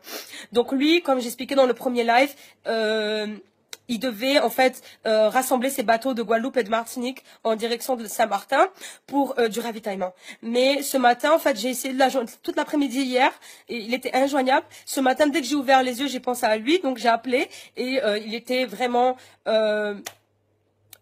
Donc lui, comme j'expliquais dans le premier live, il devait en fait rassembler ses bateaux de Guadeloupe et de Martinique en direction de Saint-Martin pour du ravitaillement. Mais ce matin, en fait, j'ai essayé de la joindre toute l'après-midi hier et il était injoignable. Ce matin, dès que j'ai ouvert les yeux, j'ai pensé à lui, donc j'ai appelé et il était vraiment...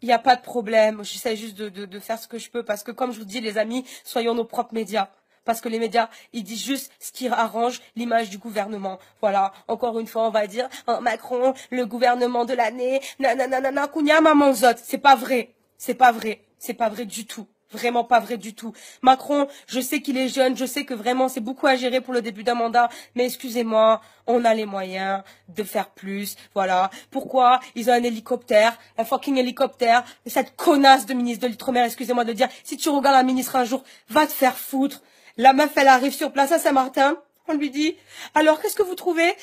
il n'y a pas de problème, j'essaie juste de faire ce que je peux parce que comme je vous dis les amis, soyons nos propres médias. Parce que les médias, ils disent juste ce qui arrange l'image du gouvernement. Voilà, encore une fois, on va dire oh, Macron, le gouvernement de l'année, nanana, kounya maman zot. C'est pas vrai, c'est pas vrai, c'est pas vrai du tout. Vraiment pas vrai du tout. Macron, je sais qu'il est jeune, je sais que vraiment c'est beaucoup à gérer pour le début d'un mandat, mais excusez-moi, on a les moyens de faire plus, voilà. Pourquoi ils ont un hélicoptère, un fucking hélicoptère, cette connasse de ministre de l'Outre-mer, excusez-moi de le dire, si tu regardes un ministre un jour, va te faire foutre. La meuf, elle arrive sur place à Saint-Martin, on lui dit, alors qu'est-ce que vous trouvez,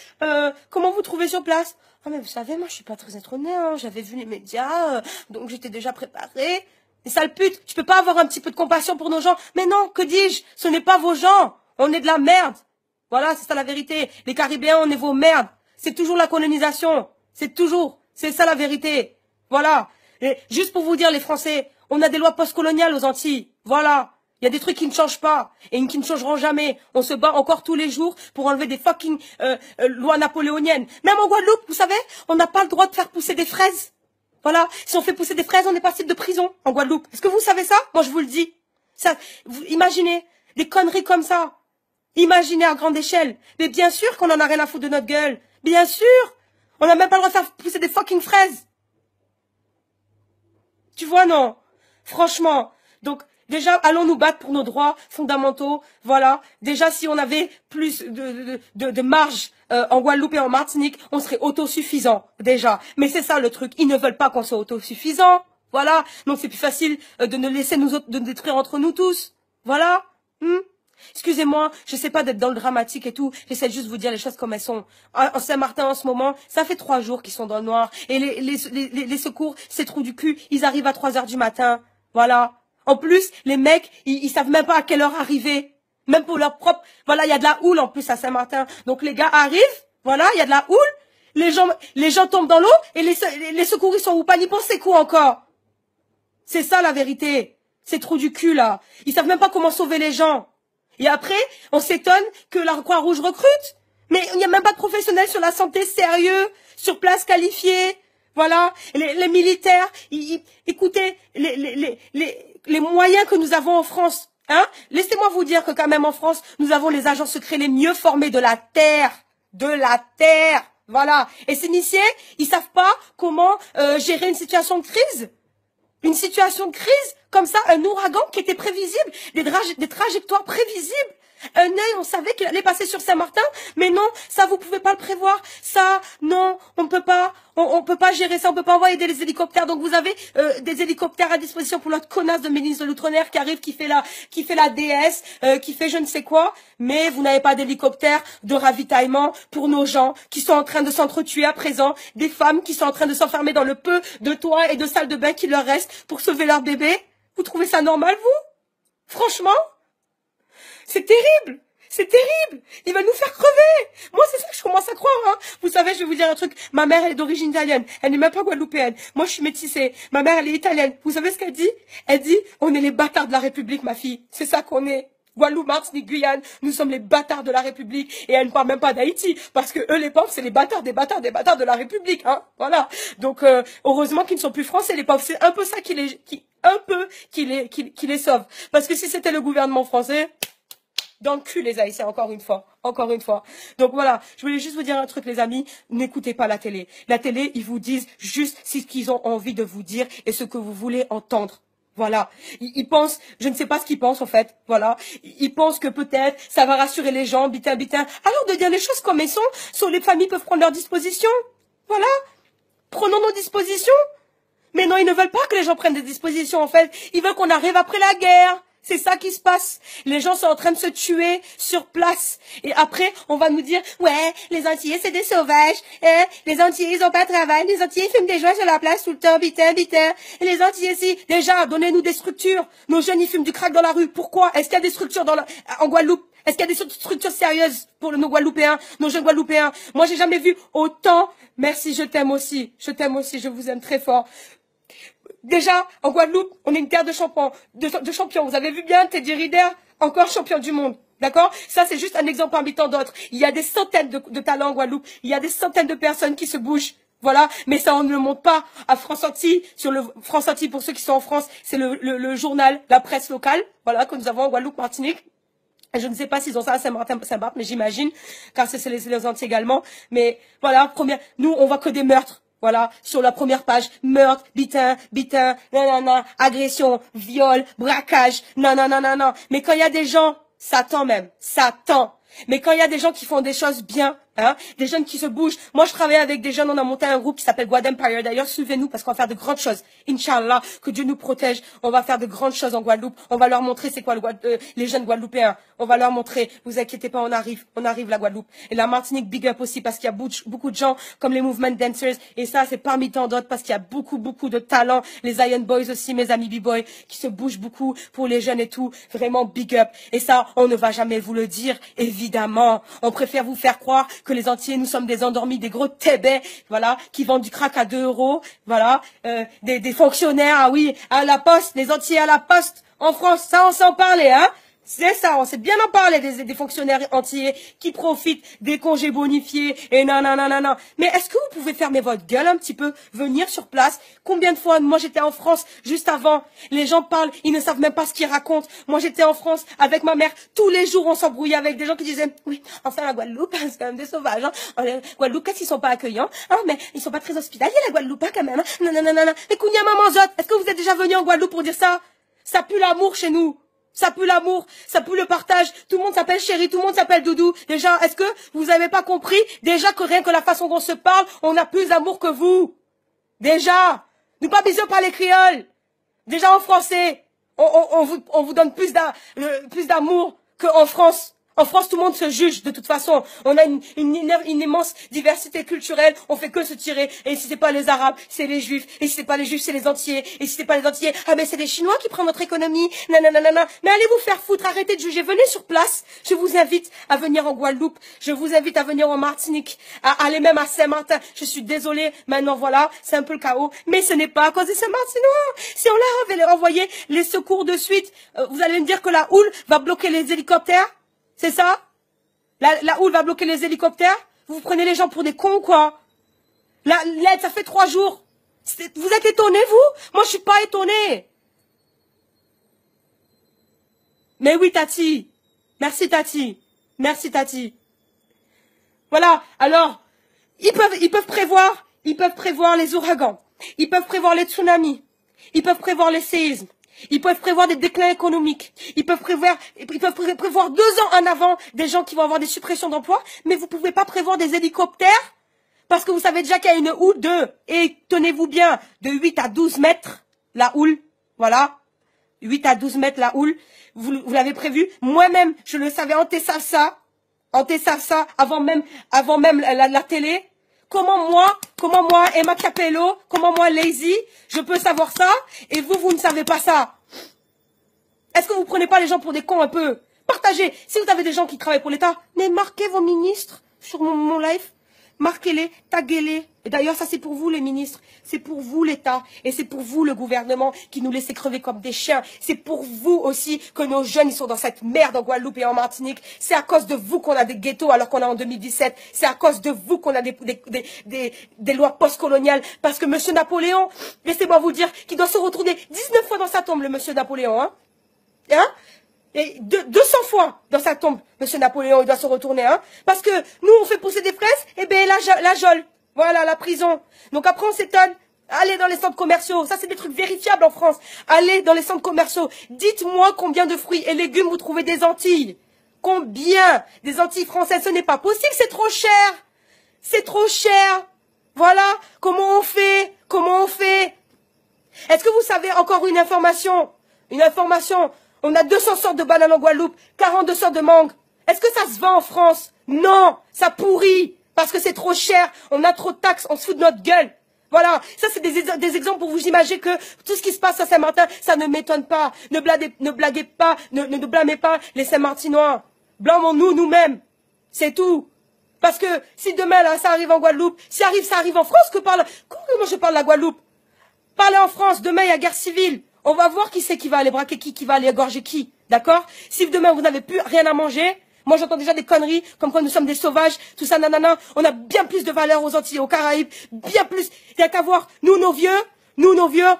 comment vous trouvez sur place? Ah mais vous savez, moi je suis pas très étonnée, hein, j'avais vu les médias, donc j'étais déjà préparée. Les sales putes, tu peux pas avoir un petit peu de compassion pour nos gens. Mais non, que dis-je? Ce n'est pas vos gens. On est de la merde. Voilà, c'est ça la vérité. Les Caribéens, on est vos merdes. C'est toujours la colonisation. C'est ça la vérité. Voilà. Et juste pour vous dire, les Français, on a des lois postcoloniales aux Antilles. Voilà. Il y a des trucs qui ne changent pas et qui ne changeront jamais. On se bat encore tous les jours pour enlever des fucking lois napoléoniennes. Même en Guadeloupe, vous savez, on n'a pas le droit de faire pousser des fraises. Voilà, si on fait pousser des fraises, on est passible de prison en Guadeloupe. Est-ce que vous savez ça? Moi, je vous le dis. Ça, vous imaginez des conneries comme ça. Imaginez à grande échelle. Mais bien sûr qu'on en a rien à foutre de notre gueule. Bien sûr. On n'a même pas le droit de faire pousser des fucking fraises. Tu vois, non? Franchement. Donc, déjà, allons nous battre pour nos droits fondamentaux. Voilà. Déjà, si on avait plus de marge en Guadeloupe et en Martinique, on serait autosuffisant, déjà. Mais c'est ça le truc. Ils ne veulent pas qu'on soit autosuffisant. Voilà. Donc, c'est plus facile de ne laisser nous autres, de détruire entre nous tous. Voilà. Excusez-moi, je sais pas d'être dans le dramatique et tout. J'essaie juste de vous dire les choses comme elles sont. En Saint-Martin, en ce moment, ça fait 3 jours qu'ils sont dans le noir. Et les secours, ces trous du cul, ils arrivent à 3 h du matin. Voilà. En plus, les mecs, ils savent même pas à quelle heure arriver. Même pour leur propre... Voilà, il y a de la houle en plus à Saint-Martin. Donc les gars arrivent, voilà, il y a de la houle. Les gens tombent dans l'eau et les secouristes sont où? Pas n'y penser quoi encore. C'est ça la vérité. Ces trous du cul là. Ils savent même pas comment sauver les gens. Et après, on s'étonne que la Croix-Rouge recrute. Mais il n'y a même pas de professionnels sur la santé sérieux, sur place qualifiés. Voilà, les militaires, écoutez, les moyens que nous avons en France, hein. Laissez-moi vous dire que quand même en France, nous avons les agents secrets les mieux formés de la terre, voilà. Et ces initiés, ils savent pas comment gérer une situation de crise. Une situation de crise, comme ça, un ouragan qui était prévisible, des trajectoires prévisibles. Un œil, on savait qu'il allait passer sur Saint-Martin, mais non, ça vous pouvez pas le prévoir. Ça, non, on peut pas gérer ça, on peut pas envoyer des hélicoptères. Donc vous avez des hélicoptères à disposition pour notre connasse de ministre de l'Outre-mer qui arrive, qui fait la DS, qui fait je ne sais quoi, mais vous n'avez pas d'hélicoptère de ravitaillement pour nos gens qui sont en train de s'entretuer à présent, des femmes qui sont en train de s'enfermer dans le peu de toits et de salles de bain qui leur restent pour sauver leur bébé. Vous trouvez ça normal, vous? Franchement? C'est terrible. C'est terrible. Il va nous faire crever. Moi, c'est ça que je commence à croire, hein. Vous savez, je vais vous dire un truc. Ma mère, elle est d'origine italienne. Elle n'est même pas guadeloupéenne. Moi, je suis métissée. Ma mère, elle est italienne. Vous savez ce qu'elle dit? Elle dit, on est les bâtards de la République, ma fille. C'est ça qu'on est. Guadeloupe, Martinique, Guyane, nous sommes les bâtards de la République. Et elle ne parle même pas d'Haïti. Parce que eux, les pauvres, c'est les bâtards des bâtards des bâtards de la République, hein. Voilà. Donc, heureusement qu'ils ne sont plus français, les pauvres. C'est un peu ça qui les sauve. Parce que si c'était le gouvernement français, dans le cul, les Haïtiens, encore une fois. Donc voilà, je voulais juste vous dire un truc, les amis, n'écoutez pas la télé. La télé, ils vous disent juste ce qu'ils ont envie de vous dire et ce que vous voulez entendre. Voilà. Ils pensent, je ne sais pas ce qu'ils pensent en fait. Voilà. Ils pensent que peut-être ça va rassurer les gens, bitin. Alors de dire les choses comme elles sont les familles peuvent prendre leurs dispositions. Voilà. Prenons nos dispositions. Mais non, ils ne veulent pas que les gens prennent des dispositions en fait. Ils veulent qu'on arrive après la guerre. C'est ça qui se passe. Les gens sont en train de se tuer sur place. Et après, on va nous dire, ouais, les Antillais, c'est des sauvages. Hein? Les Antillais, ils ont pas de travail. Les Antillais, ils fument des joints sur la place tout le temps, bitin. Et les Antillais, si, déjà, donnez-nous des structures. Nos jeunes, ils fument du crack dans la rue. Pourquoi? Est-ce qu'il y a des structures en Guadeloupe? Est-ce qu'il y a des structures sérieuses pour nos Guadeloupéens, nos jeunes Guadeloupéens? Moi, j'ai jamais vu autant. Merci, je t'aime aussi. Je t'aime aussi. Je vous aime très fort. Déjà, en Guadeloupe, on est une terre de champions. Vous avez vu bien Teddy Riner, encore champion du monde. D'accord? Ça, c'est juste un exemple parmi tant d'autres. Il y a des centaines de talents en Guadeloupe. Il y a des centaines de personnes qui se bougent. Voilà. Mais ça, on ne le montre pas à France Antilles. Sur le France Antilles, pour ceux qui sont en France, c'est le journal, la presse locale. Voilà, que nous avons en Guadeloupe, Martinique. Et je ne sais pas s'ils ont ça à Saint-Martin, mais j'imagine, car c'est les Antilles également. Mais voilà, nous, on voit que des meurtres. Voilà, sur la première page, meurtre, bitin, nanana, agression, viol, braquage, non. Mais quand il y a des gens, Satan même, Satan. Mais quand il y a des gens qui font des choses bien, hein, des jeunes qui se bougent. Moi, je travaille avec des jeunes, on a monté un groupe qui s'appelle Guad Empire. D'ailleurs, suivez-nous parce qu'on va faire de grandes choses. Inch'Allah, que Dieu nous protège. On va faire de grandes choses en Guadeloupe. On va leur montrer c'est quoi les jeunes Guadeloupéens. On va leur montrer. Vous inquiétez pas, on arrive la Guadeloupe. Et la Martinique, big up aussi parce qu'il y a beaucoup de gens comme les movement dancers. Et ça, c'est parmi tant d'autres parce qu'il y a beaucoup de talents. Les Iron Boys aussi, mes amis B-boys, qui se bougent beaucoup pour les jeunes et tout. Vraiment big up. Et ça, on ne va jamais vous le dire, évidemment. On préfère vous faire croire que les Antillais, nous sommes des endormis, des gros tébés, voilà, qui vendent du crack à 2 €, voilà, des fonctionnaires, ah oui, à la poste, les Antillais à la poste, en France, ça on s'en parlait, hein. C'est ça, on sait bien en parler des fonctionnaires antillais qui profitent des congés bonifiés et non. Mais est-ce que vous pouvez fermer votre gueule un petit peu, venir sur place? Combien de fois, moi j'étais en France juste avant, les gens parlent, ils ne savent même pas ce qu'ils racontent. Moi j'étais en France avec ma mère, tous les jours on s'embrouillait avec des gens qui disaient, oui, enfin la Guadeloupe, c'est quand même des sauvages, hein. Guadeloupe, qu'est-ce qu'ils sont pas accueillants? Ah, mais ils sont pas très hospitaliers la Guadeloupe, hein, quand même, hein. Non. Mais Kounia Mamanzot, est-ce que vous êtes déjà venu en Guadeloupe pour dire ça? Ça pue l'amour chez nous. Ça pue l'amour, ça pue le partage. Tout le monde s'appelle chéri, tout le monde s'appelle doudou. Déjà, est-ce que vous n'avez pas compris? Déjà que rien que la façon dont on se parle, on a plus d'amour que vous. Déjà. Nous pas besoin de parler créole. Déjà en français, on vous donne plus d'amour qu'en France. En France, tout le monde se juge de toute façon. On a une immense diversité culturelle. On fait que se tirer. Et si c'est pas les Arabes, c'est les Juifs. Et si c'est pas les Juifs, c'est les Antillais. Et si c'est pas les Antillais, ah mais c'est les Chinois qui prennent notre économie. Non. Mais allez vous faire foutre, arrêtez de juger. Venez sur place. Je vous invite à venir en Guadeloupe. Je vous invite à venir en Martinique. À aller même à Saint-Martin. Je suis désolée. Maintenant, voilà, c'est un peu le chaos. Mais ce n'est pas à cause des Saint-Martinois. Si on leur avait envoyé les secours de suite, vous allez me dire que la houle va bloquer les hélicoptères? C'est ça? La houle va bloquer les hélicoptères? Vous prenez les gens pour des cons ou quoi? L'aide, ça fait 3 jours. Vous êtes étonnés, vous? Moi, je suis pas étonnée. Mais oui, Tati. Merci, Tati. Merci, Tati. Voilà. Alors, ils peuvent prévoir les ouragans. Ils peuvent prévoir les tsunamis. Ils peuvent prévoir les séismes. Ils peuvent prévoir des déclins économiques. Ils peuvent prévoir 2 ans en avant des gens qui vont avoir des suppressions d'emplois, mais vous pouvez pas prévoir des hélicoptères parce que vous savez déjà qu'il y a une houle et tenez-vous bien, de 8 à 12 mètres, la houle, voilà. 8 à 12 mètres, la houle. Vous l'avez prévu. Moi-même, je le savais en Tessassa, avant même la télé. Comment moi, Emma Capello, comment moi, Lazy, je peux savoir ça, et vous ne savez pas ça? Est-ce que vous prenez pas les gens pour des cons un peu? Partagez. Si vous avez des gens qui travaillent pour l'État, mais marquez vos ministres sur mon live. Marquez-les, taguez-les. Et d'ailleurs, ça c'est pour vous les ministres. C'est pour vous l'État. Et c'est pour vous le gouvernement qui nous laisse crever comme des chiens. C'est pour vous aussi que nos jeunes ils sont dans cette merde en Guadeloupe et en Martinique. C'est à cause de vous qu'on a des ghettos alors qu'on est en 2017. C'est à cause de vous qu'on a des lois post-coloniales. Parce que monsieur Napoléon, laissez-moi vous dire, qu'il doit se retourner 19 fois dans sa tombe, le monsieur Napoléon. Hein? Et 200 fois dans sa tombe, monsieur Napoléon, il doit se retourner, hein. Parce que nous, on fait pousser des fraises, et ben la geôle. Voilà, la prison. Donc après, on s'étonne. Allez dans les centres commerciaux. Ça, c'est des trucs vérifiables en France. Allez dans les centres commerciaux. Dites-moi combien de fruits et légumes vous trouvez des Antilles. Combien des Antilles françaises? Ce n'est pas possible, c'est trop cher. C'est trop cher. Voilà. Comment on fait? Comment on fait? Est-ce que vous savez encore une information? Une information. On a 200 sortes de bananes en Guadeloupe, 42 sortes de mangues. Est-ce que ça se vend en France? Non. Ça pourrit. Parce que c'est trop cher. On a trop de taxes. On se fout de notre gueule. Voilà, ça c'est des exemples pour vous imaginer que tout ce qui se passe à Saint-Martin, ça ne m'étonne pas. Ne blaguez pas, ne blâmez pas les Saint-Martinois. Blâmons-nous nous-mêmes. C'est tout. Parce que si demain là, ça arrive en Guadeloupe, ça arrive en France, comment je parle de la Guadeloupe? Parlez en France, demain il y a guerre civile. On va voir qui c'est qui va aller braquer qui va aller égorger qui. D'accord? Si demain vous n'avez plus rien à manger, moi, j'entends déjà des conneries, comme quoi nous sommes des sauvages, tout ça, nanana. On a bien plus de valeur aux Antilles, aux Caraïbes, bien plus. Il n'y a qu'à voir, nous, nos vieux,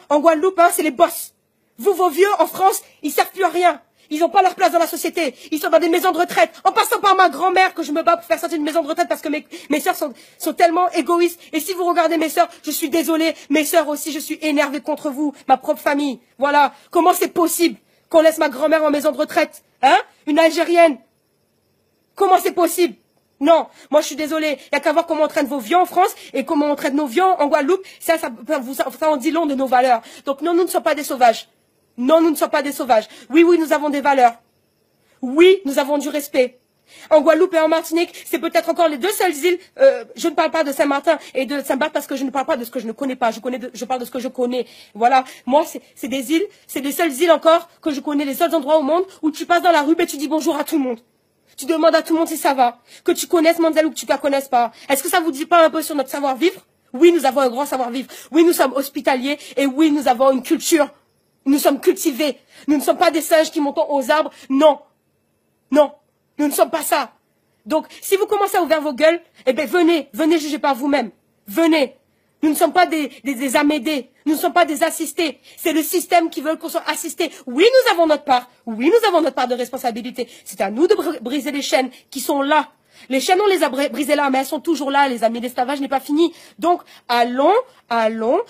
en Guadeloupe, hein, c'est les boss. Vous, vos vieux, en France, ils servent plus à rien. Ils n'ont pas leur place dans la société. Ils sont dans des maisons de retraite. En passant par ma grand-mère, que je me bats pour faire sortir une maison de retraite parce que mes sœurs sont tellement égoïstes. Et si vous regardez mes sœurs, je suis désolée. Mes sœurs aussi, je suis énervée contre vous, ma propre famille. Voilà. Comment c'est possible qu'on laisse ma grand-mère en maison de retraite? Hein? Une Algérienne. Comment c'est possible? Non, moi je suis désolée. Il n'y a qu'à voir comment on traite vos vieux en France et comment on traite nos vieux en Guadeloupe. Ça en dit long de nos valeurs. Donc non, nous ne sommes pas des sauvages. Non, nous ne sommes pas des sauvages. Oui, nous avons des valeurs. Oui, nous avons du respect. En Guadeloupe et en Martinique, c'est peut-être encore les deux seules îles. Je ne parle pas de Saint-Martin et de Saint-Barth parce que je ne parle pas de ce que je ne connais pas. Je parle de ce que je connais. Voilà. Moi, c'est des îles, c'est les seules îles encore que je connais, les seuls endroits au monde où tu passes dans la rue et tu dis bonjour à tout le monde. Tu demandes à tout le monde si ça va. Que tu connaisses Mandel ou que tu ne la connaisses pas. Est-ce que ça vous dit pas un peu sur notre savoir-vivre? Oui, nous avons un grand savoir-vivre. Oui, nous sommes hospitaliers. Et oui, nous avons une culture. Nous sommes cultivés. Nous ne sommes pas des singes qui montent aux arbres. Non. Non. Nous ne sommes pas ça. Donc, si vous commencez à ouvrir vos gueules, eh bien, venez juger par vous-même. Venez. Nous ne sommes pas des amédés. Nous ne sommes pas des assistés. C'est le système qui veut qu'on soit assistés. Oui, nous avons notre part. Oui, nous avons notre part de responsabilité. C'est à nous de briser les chaînes qui sont là. Les chaînes, on les a brisées là, mais elles sont toujours là, les amis. L'esclavage n'est pas fini. Donc, allons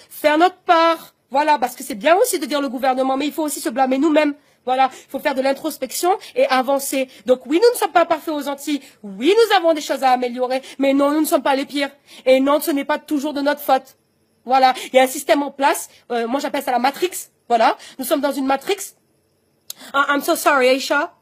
faire notre part. Voilà, parce que c'est bien aussi de dire le gouvernement, mais il faut aussi se blâmer nous-mêmes. Voilà, il faut faire de l'introspection et avancer. Donc oui, nous ne sommes pas parfaits aux Antilles. Oui, nous avons des choses à améliorer. Mais non, nous ne sommes pas les pires. Et non, ce n'est pas toujours de notre faute. Voilà, il y a un système en place. Moi, j'appelle ça la Matrix. Voilà, nous sommes dans une Matrix. I'm so sorry, Aisha.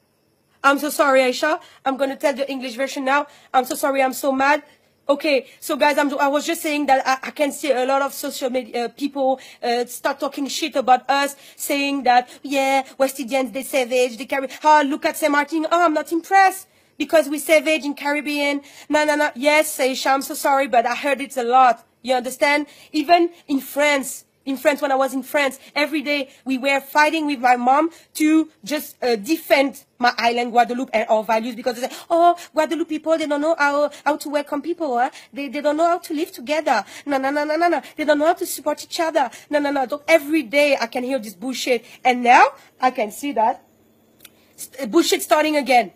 I'm so sorry, Aisha. I'm going to tell the English version now. I'm so sorry, I'm so mad. Okay, so guys, I was just saying that I can see a lot of social media people start talking shit about us, saying that, yeah, West Indians, they savage, they carry, look at Saint Martin, I'm not impressed because we savage in Caribbean. No. Yes, Aisha, I'm so sorry, but I heard it a lot. You understand? Even in France, when I was in France, every day we were fighting with my mom to just defend my island, Guadeloupe, and our values, because they say, oh, Guadeloupe people, they don't know how to welcome people, huh? They don't know how to live together. No. They don't know how to support each other. No. So every day I can hear this bullshit. And now I can see that bullshit starting again.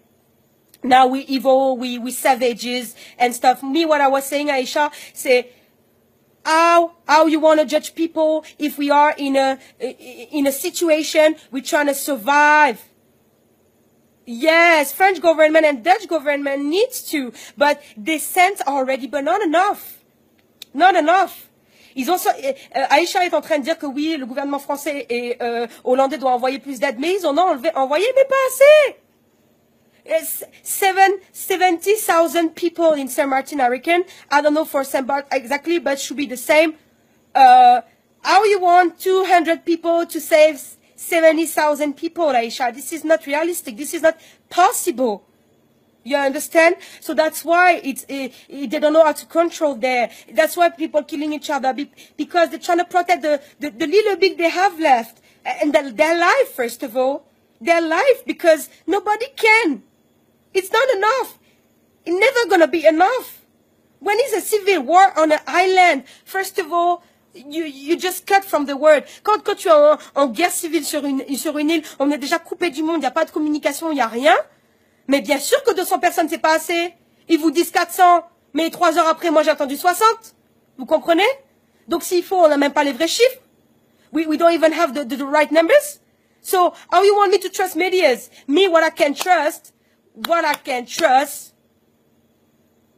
Now we evil, we savages and stuff. Me, what I was saying, Aisha, say, how you want to judge people if we are in a situation we're trying to survive? Yes, French government and Dutch government needs to, but they sent already, but not enough. Not enough. Ils ont, Aïcha est en train de dire que oui, le gouvernement français et hollandais doit envoyer plus d'aide, mais ils en ont envoyé, mais pas assez. 70,000 people in Saint Martin are reckon. I don't know for Saint Barth exactly, but it should be the same. How you want 200 people to save 70,000 people, Aisha? This is not realistic. This is not possible. You understand? So that's why they don't know how to control there. That's why people killing each other, because they're trying to protect the little bit they have left. And their life, first of all. Their life, because nobody can. It's not enough. It's never going to be enough. When it's a civil war on an island, first of all, you just cut from the word. Quand tu es en guerre civile sur une île, on est déjà coupé du monde, il n'y a pas de communication, il n'y a rien. Mais bien sûr que 200 personnes, c'est pas assez. Ils vous disent 400, mais 3 heures après, moi j'ai attendu 60. Vous comprenez? Donc s'il faut, on n'a même pas les vrais chiffres. We don't even have the right numbers. So how you want me to trust medias? Me, what I can trust.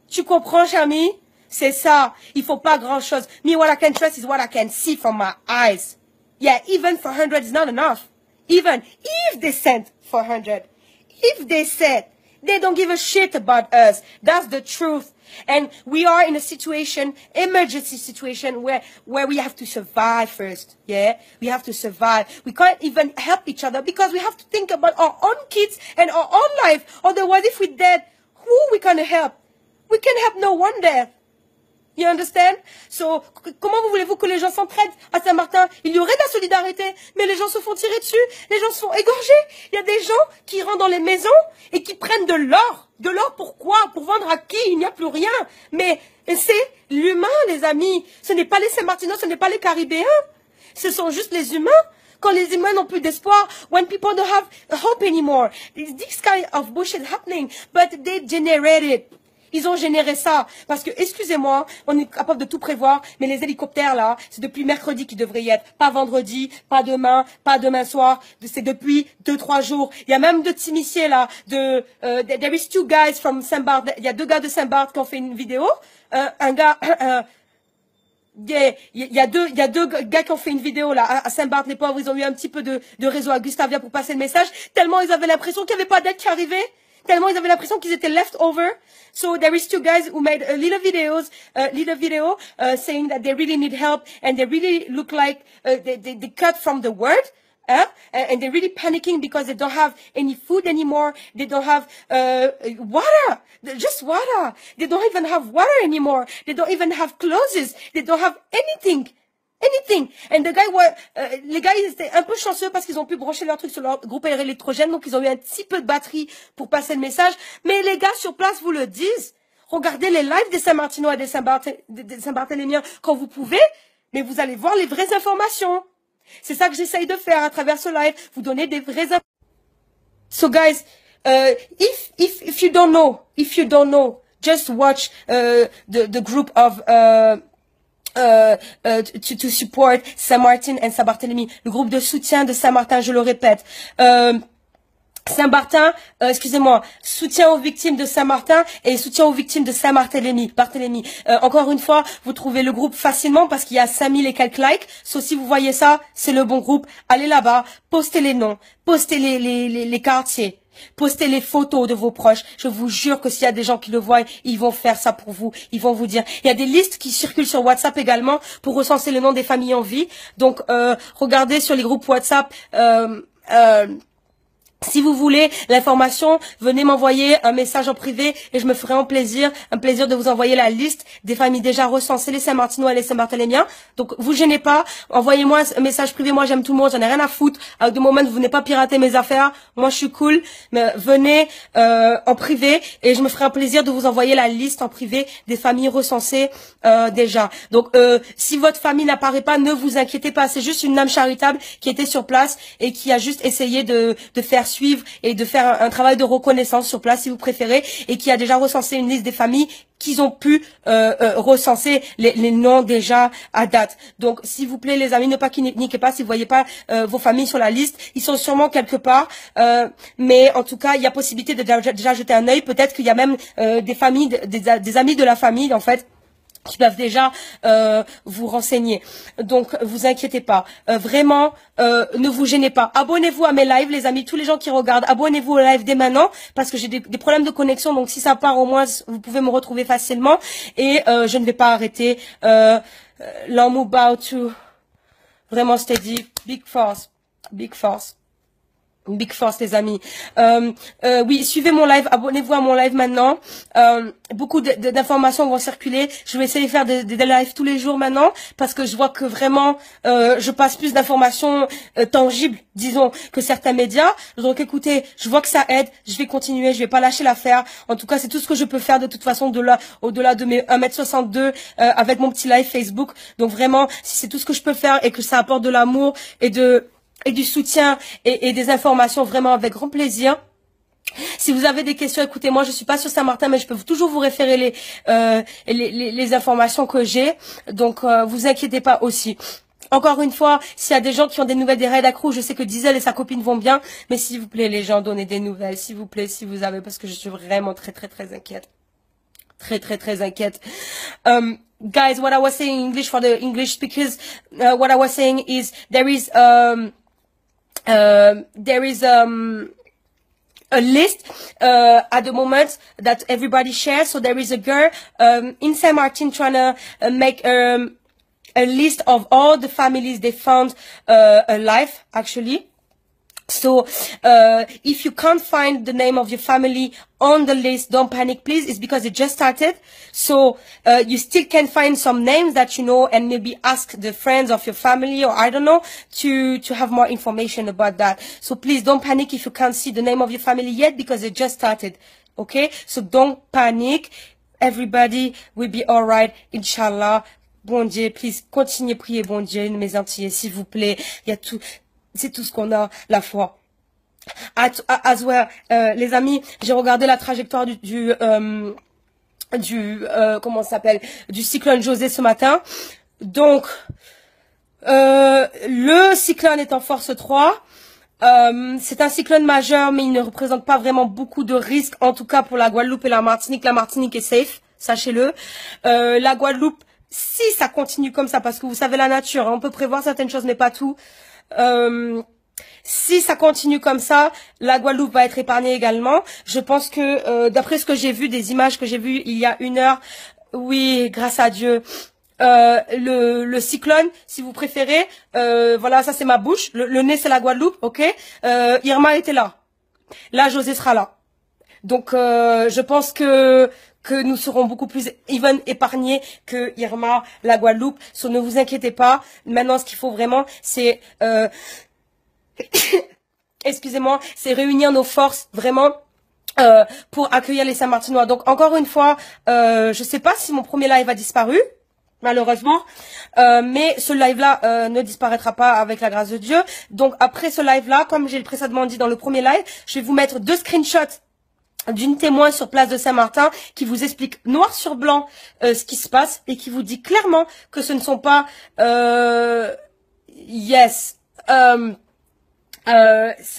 Tu comprends, Chami? C'est ça. Il faut pas grand chose. Me, what I can trust is what I can see from my eyes. Yeah, even 400 is not enough. Even if they sent 400. If they said, they don't give a shit about us. That's the truth. And we are in a situation, emergency situation, where we have to survive first. Yeah, we have to survive. We can't even help each other because we have to think about our own kids and our own life. Otherwise, if we're dead, who we gonna help? We can help no one there. You understand? So, comment voulez-vous que les gens s'entraident à Saint-Martin? Il y aurait de la solidarité, mais les gens se font tirer dessus, les gens se font égorger. Il y a des gens qui rentrent dans les maisons et qui prennent de l'or. De l'or pourquoi? Pour vendre à qui? Il n'y a plus rien. Mais c'est l'humain, les amis. Ce n'est pas les Saint-Martinois, ce n'est pas les Caribéens. Ce sont juste les humains. Quand les humains n'ont plus d'espoir, when people don't have hope anymore, this kind of bullshit happening, but they generate it. Ils ont généré ça. Parce que, excusez-moi, on est capable de tout prévoir, mais les hélicoptères, là, c'est depuis mercredi qu'ils devraient y être. Pas vendredi, pas demain soir. C'est depuis 2-3 jours. Il y a même deux Timissiers, là, there is 2 guys from Saint-Barth. Il y a 2 gars de Saint-Barth qui ont fait une vidéo. Un gars, il y a deux gars qui ont fait une vidéo, là, à Saint-Barth. Les pauvres, ils ont eu un petit peu de réseau à Gustavia pour passer le message. Tellement ils avaient l'impression qu'il n'y avait pas d'aide qui arrivait. Tellement ils avaient l'impression qu'ils étaient left over. So there is 2 guys who made a little video saying that they really need help and they really look like they cut from the word. And they're really panicking because they don't have any food anymore. They don't have water, just water. They don't even have water anymore. They don't even have clothes. They don't have anything. Anything. And the guy les gars, ils étaient un peu chanceux parce qu'ils ont pu brancher leur truc sur leur groupe électrogène, donc ils ont eu un petit peu de batterie pour passer le message. Mais les gars sur place vous le disent. Regardez les lives des Saint-Martinois et des Saint-Barthélémiens quand vous pouvez, mais vous allez voir les vraies informations. C'est ça que j'essaye de faire à travers ce live, vous donner des vraies informations. So guys, if you don't know, just watch the group of to support Saint-Martin and Saint-Barthélemy, le groupe de soutien de Saint-Martin, je le répète. Saint-Martin, excusez-moi, soutien aux victimes de Saint-Martin et soutien aux victimes de Saint-Barthélemy. Encore une fois, vous trouvez le groupe facilement parce qu'il y a 5000 et quelques likes. Sauf si vous voyez ça, c'est le bon groupe. Allez là-bas, postez les noms, postez les quartiers. Postez les photos de vos proches. Je vous jure que s'il y a des gens qui le voient, ils vont faire ça pour vous. Ils vont vous dire. Il y a des listes qui circulent sur WhatsApp également pour recenser le nom des familles en vie. Donc, regardez sur les groupes WhatsApp. Si vous voulez l'information, venez m'envoyer un message en privé et je me ferai un plaisir de vous envoyer la liste des familles déjà recensées, les Saint-Martinois et les Saint-Barthélémiens. Donc, vous gênez pas, envoyez-moi un message privé, moi j'aime tout le monde, j'en ai rien à foutre. À de moment, vous venez pas pirater mes affaires, moi je suis cool, mais venez en privé et je me ferai un plaisir de vous envoyer la liste en privé des familles recensées déjà. Donc, si votre famille n'apparaît pas, ne vous inquiétez pas, c'est juste une âme charitable qui était sur place et qui a juste essayé de faire suivre et de faire un travail de reconnaissance sur place si vous préférez et qui a déjà recensé une liste des familles qu'ils ont pu recenser les noms déjà à date. Donc s'il vous plaît les amis, ne paniquez pas si vous voyez pas vos familles sur la liste, ils sont sûrement quelque part, mais en tout cas il y a possibilité de déjà jeter un œil. Peut-être qu'il y a même des familles, des amis de la famille en fait qui peuvent déjà vous renseigner. Donc, vous inquiétez pas. Vraiment, ne vous gênez pas. Abonnez-vous à mes lives, les amis. Tous les gens qui regardent, abonnez-vous au live dès maintenant parce que j'ai des problèmes de connexion. Donc, si ça part, au moins, vous pouvez me retrouver facilement. Et je ne vais pas arrêter. Long move out to vraiment steady. Big force. Big force. Big force les amis. Oui, suivez mon live, abonnez-vous à mon live maintenant. Beaucoup d'informations vont circuler. Je vais essayer de faire des lives tous les jours maintenant parce que je vois que vraiment je passe plus d'informations tangibles, disons, que certains médias. Donc écoutez, je vois que ça aide, je vais continuer, je vais pas lâcher l'affaire. En tout cas, c'est tout ce que je peux faire de toute façon au-delà de mes 1m62 avec mon petit live Facebook. Donc vraiment, si c'est tout ce que je peux faire et que ça apporte de l'amour et du soutien et des informations vraiment avec grand plaisir. Si vous avez des questions, écoutez, moi je suis pas sur Saint-Martin, mais je peux toujours vous référer les informations que j'ai. Donc vous inquiétez pas aussi. Encore une fois, s'il y a des gens qui ont des nouvelles des Raids Accru, je sais que Diesel et sa copine vont bien, mais s'il vous plaît les gens, donnez des nouvelles, s'il vous plaît, si vous avez, parce que je suis vraiment très inquiète. Très inquiète. Guys, what I was saying in English for the English speakers, what I was saying is there is a list at the moment that everybody shares. So there is a girl in Saint Martin trying to make a list of all the families they found alive, actually. So if you can't find the name of your family on the list, don't panic, please. It's because it just started. So you still can find some names that you know, and maybe ask the friends of your family, or I don't know, to have more information about that. So please don't panic if you can't see the name of your family yet, because it just started. Okay? So don't panic. Everybody will be alright, inshallah. Bon Dieu, please, continuez prier, bon Dieu, mes Antillais, s'il vous plaît. Il y a tout, c'est tout ce qu'on a, la foi. As well, les amis, j'ai regardé la trajectoire comment ça s'appelle, du cyclone José ce matin. Donc, le cyclone est en force 3. C'est un cyclone majeur, mais il ne représente pas vraiment beaucoup de risques, en tout cas pour la Guadeloupe et la Martinique. La Martinique est safe, sachez-le. La Guadeloupe, si ça continue comme ça, parce que vous savez la nature, hein, on peut prévoir certaines choses, mais pas tout. Si ça continue comme ça, la Guadeloupe va être épargnée également. Je pense que, d'après ce que j'ai vu, des images que j'ai vues il y a 1 heure, oui, grâce à Dieu, le cyclone, si vous préférez, voilà, ça c'est ma bouche, le nez c'est la Guadeloupe, ok. Irma était là. Là, José sera là. Donc, je pense que nous serons beaucoup plus even épargnés que Irma, la Guadeloupe. So, ne vous inquiétez pas. Maintenant, ce qu'il faut vraiment, c'est excusez-moi, c'est réunir nos forces vraiment pour accueillir les Saint-Martinois. Donc, encore une fois, je sais pas si mon premier live a disparu, malheureusement, mais ce live-là ne disparaîtra pas avec la grâce de Dieu. Donc, après ce live-là, comme j'ai précédemment dit dans le premier live, je vais vous mettre 2 screenshots d'une témoin sur place de Saint-Martin qui vous explique noir sur blanc ce qui se passe et qui vous dit clairement que ce ne sont pas ce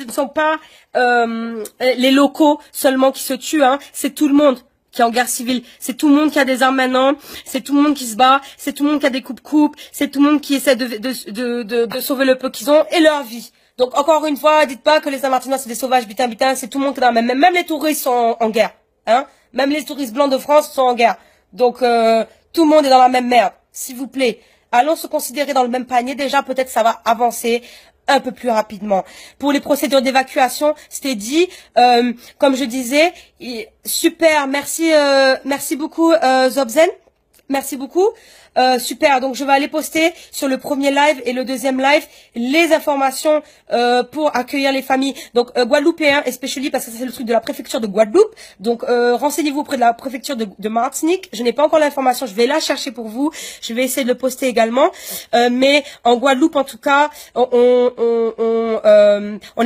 ne sont pas les locaux seulement qui se tuent, hein. C'est tout le monde qui est en guerre civile. C'est tout le monde qui a des armes maintenant. C'est tout le monde qui se bat. C'est tout le monde qui a des coupes-coupes. C'est tout le monde qui essaie de sauver le peu qu'ils ont et leur vie. Donc, encore une fois, dites pas que les Saint-Martinois, c'est des sauvages, bitin, c'est tout le monde qui est dans la même les touristes sont en guerre, hein. Même les touristes blancs de France sont en guerre. Donc, tout le monde est dans la même merde. S'il vous plaît, allons se considérer dans le même panier. Déjà, peut-être ça va avancer un peu plus rapidement. Pour les procédures d'évacuation, c'était dit, comme je disais, super, merci beaucoup, Zobzen. Merci beaucoup. Super, donc je vais aller poster sur le premier live et le deuxième live les informations pour accueillir les familles. Donc guadeloupéens, especially parce que c'est le truc de la préfecture de Guadeloupe. Donc renseignez-vous auprès de la préfecture de Martinique. Je n'ai pas encore l'information, je vais la chercher pour vous. Je vais essayer de le poster également. Mais en Guadeloupe, en tout cas, on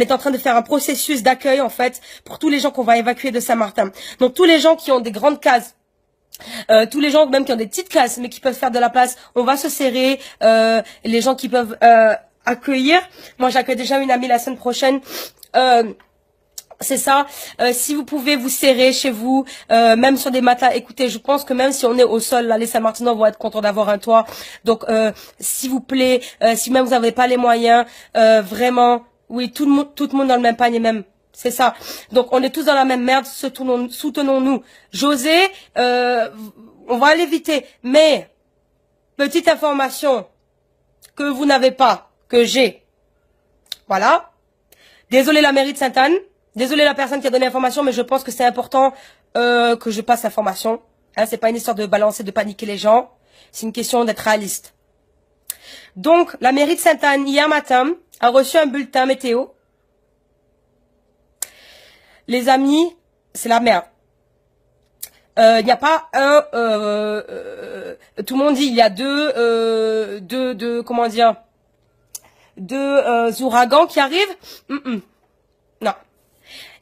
est en train de faire un processus d'accueil en fait pour tous les gens qu'on va évacuer de Saint-Martin. Donc tous les gens qui ont des grandes cases. Tous les gens même qui ont des petites cases mais qui peuvent faire de la place, on va se serrer. Les gens qui peuvent accueillir, moi j'accueille déjà une amie la semaine prochaine, c'est ça. Si vous pouvez vous serrer chez vous, même sur des matelas, écoutez, je pense que même si on est au sol, là les Saint-Martinois vont être contents d'avoir un toit. Donc s'il vous plaît, si même vous n'avez pas les moyens, vraiment, oui, tout le monde dans le même panier même. C'est ça. Donc, on est tous dans la même merde. Soutenons-nous. José, on va l'éviter. Mais, petite information que vous n'avez pas, que j'ai. Voilà. Désolé la mairie de Sainte-Anne. Désolé la personne qui a donné l'information, mais je pense que c'est important que je passe l'information. Hein, c'est pas une histoire de balancer, de paniquer les gens. C'est une question d'être réaliste. Donc, la mairie de Sainte-Anne, hier matin, a reçu un bulletin météo. Les amis, c'est la merde. Il n'y a pas un... tout le monde dit, il y a deux comment dire, deux ouragans qui arrivent. Non.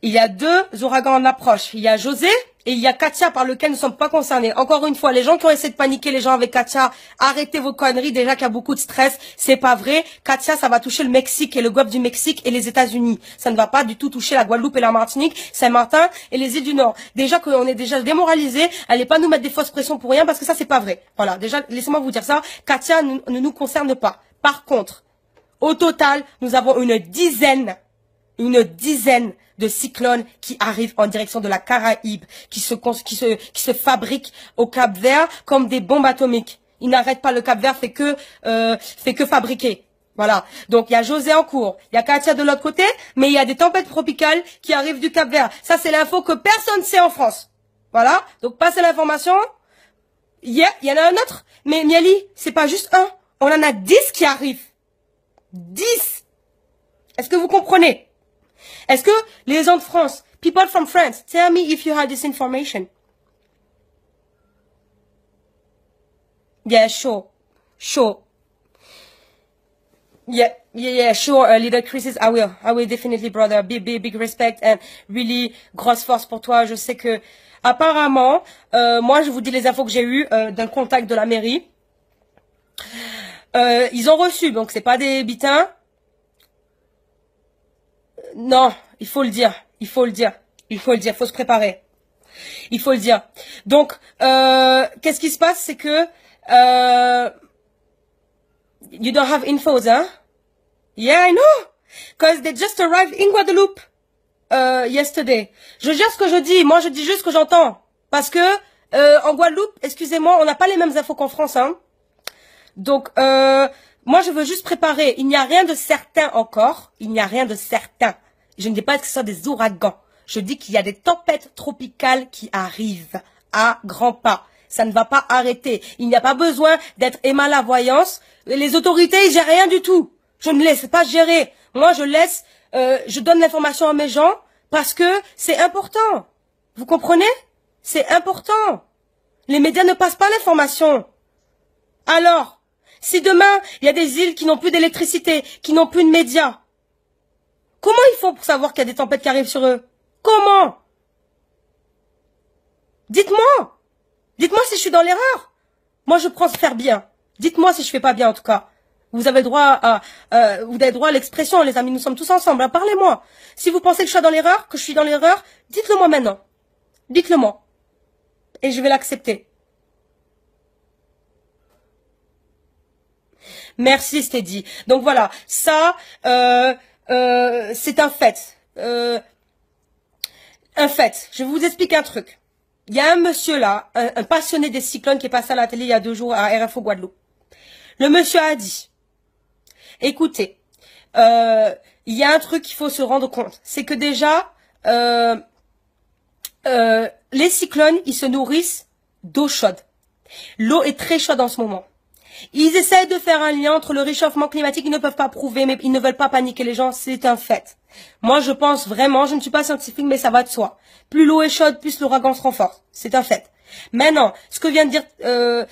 il y a 2 ouragans en approche. Il y a José et il y a Katia par lequel nous ne sommes pas concernés. Encore une fois, les gens qui ont essayé de paniquer les gens avec Katia, arrêtez vos conneries. Déjà qu'il y a beaucoup de stress, c'est pas vrai. Katia, ça va toucher le Mexique et le golfe du Mexique et les États-Unis. Ça ne va pas du tout toucher la Guadeloupe et la Martinique, Saint-Martin et les îles du Nord. Déjà qu'on est déjà démoralisés, allez pas nous mettre des fausses pressions pour rien parce que ça c'est pas vrai. Voilà, déjà laissez-moi vous dire ça. Katia ne nous concerne pas. Par contre, au total, nous avons une dizaine de cyclones qui arrivent en direction de la Caraïbe, qui se fabriquent au Cap-Vert comme des bombes atomiques. Ils n'arrêtent pas, le Cap-Vert fait que fabriquer. Voilà. Donc, il y a José en cours, il y a Katia de l'autre côté, mais il y a des tempêtes tropicales qui arrivent du Cap-Vert. Ça, c'est l'info que personne ne sait en France. Voilà. Donc, passez l'information. Il y en a un autre. Mais, Miali, c'est pas juste un. On en a 10 qui arrivent. 10. Est-ce que vous comprenez? Est-ce que les gens de France, people from France, tell me if you had this information. Yeah, sure. Yeah, sure, Leader Chris, I will definitely, brother. Big respect and really grosse force pour toi. Je sais que, apparemment, moi, je vous dis les infos que j'ai eues d'un contact de la mairie. Ils ont reçu, donc c'est pas des bitins. Non, il faut le dire, faut se préparer. Il faut le dire. Donc, qu'est-ce qui se passe, c'est que you don't have infos, hein? Yeah, I know, because they just arrived in Guadeloupe yesterday. Je gère ce que je dis, moi je dis juste ce que j'entends, parce que en Guadeloupe, excusez-moi, on n'a pas les mêmes infos qu'en France, hein. Donc, moi je veux juste préparer. Il n'y a rien de certain encore. Il n'y a rien de certain. Je ne dis pas que ce soit des ouragans. Je dis qu'il y a des tempêtes tropicales qui arrivent à grands pas. Ça ne va pas arrêter. Il n'y a pas besoin d'être Emma la voyance. Les autorités, ils gèrent rien du tout. Je ne laisse pas gérer. Moi, je donne l'information à mes gens parce que c'est important. Vous comprenez? C'est important. Les médias ne passent pas l'information. Alors, si demain, il y a des îles qui n'ont plus d'électricité, qui n'ont plus de médias, comment ils font pour savoir qu'il y a des tempêtes qui arrivent sur eux? Comment? Dites-moi. Dites-moi si je suis dans l'erreur. Moi, je pense faire bien. Dites-moi si je fais pas bien, en tout cas. Vous avez droit à l'expression, les amis. Nous sommes tous ensemble. Hein, parlez-moi. Si vous pensez que je suis dans l'erreur, dites-le moi maintenant. Dites-le moi. Et je vais l'accepter. Merci, Steady. Donc voilà, ça, c'est un fait. Un fait. Je vais vous expliquer un truc. Il y a un monsieur là, un passionné des cyclones qui est passé à la télé il y a 2 jours à RFO Guadeloupe. Le monsieur a dit, écoutez, il y a un truc qu'il faut se rendre compte. C'est que déjà, les cyclones, ils se nourrissent d'eau chaude. L'eau est très chaude en ce moment. Ils essaient de faire un lien entre le réchauffement climatique, ils ne peuvent pas prouver, mais ils ne veulent pas paniquer les gens, c'est un fait. Moi, je pense vraiment, je ne suis pas scientifique, mais ça va de soi. Plus l'eau est chaude, plus l'ouragan se renforce. C'est un fait. Maintenant, ce que vient de dire, ce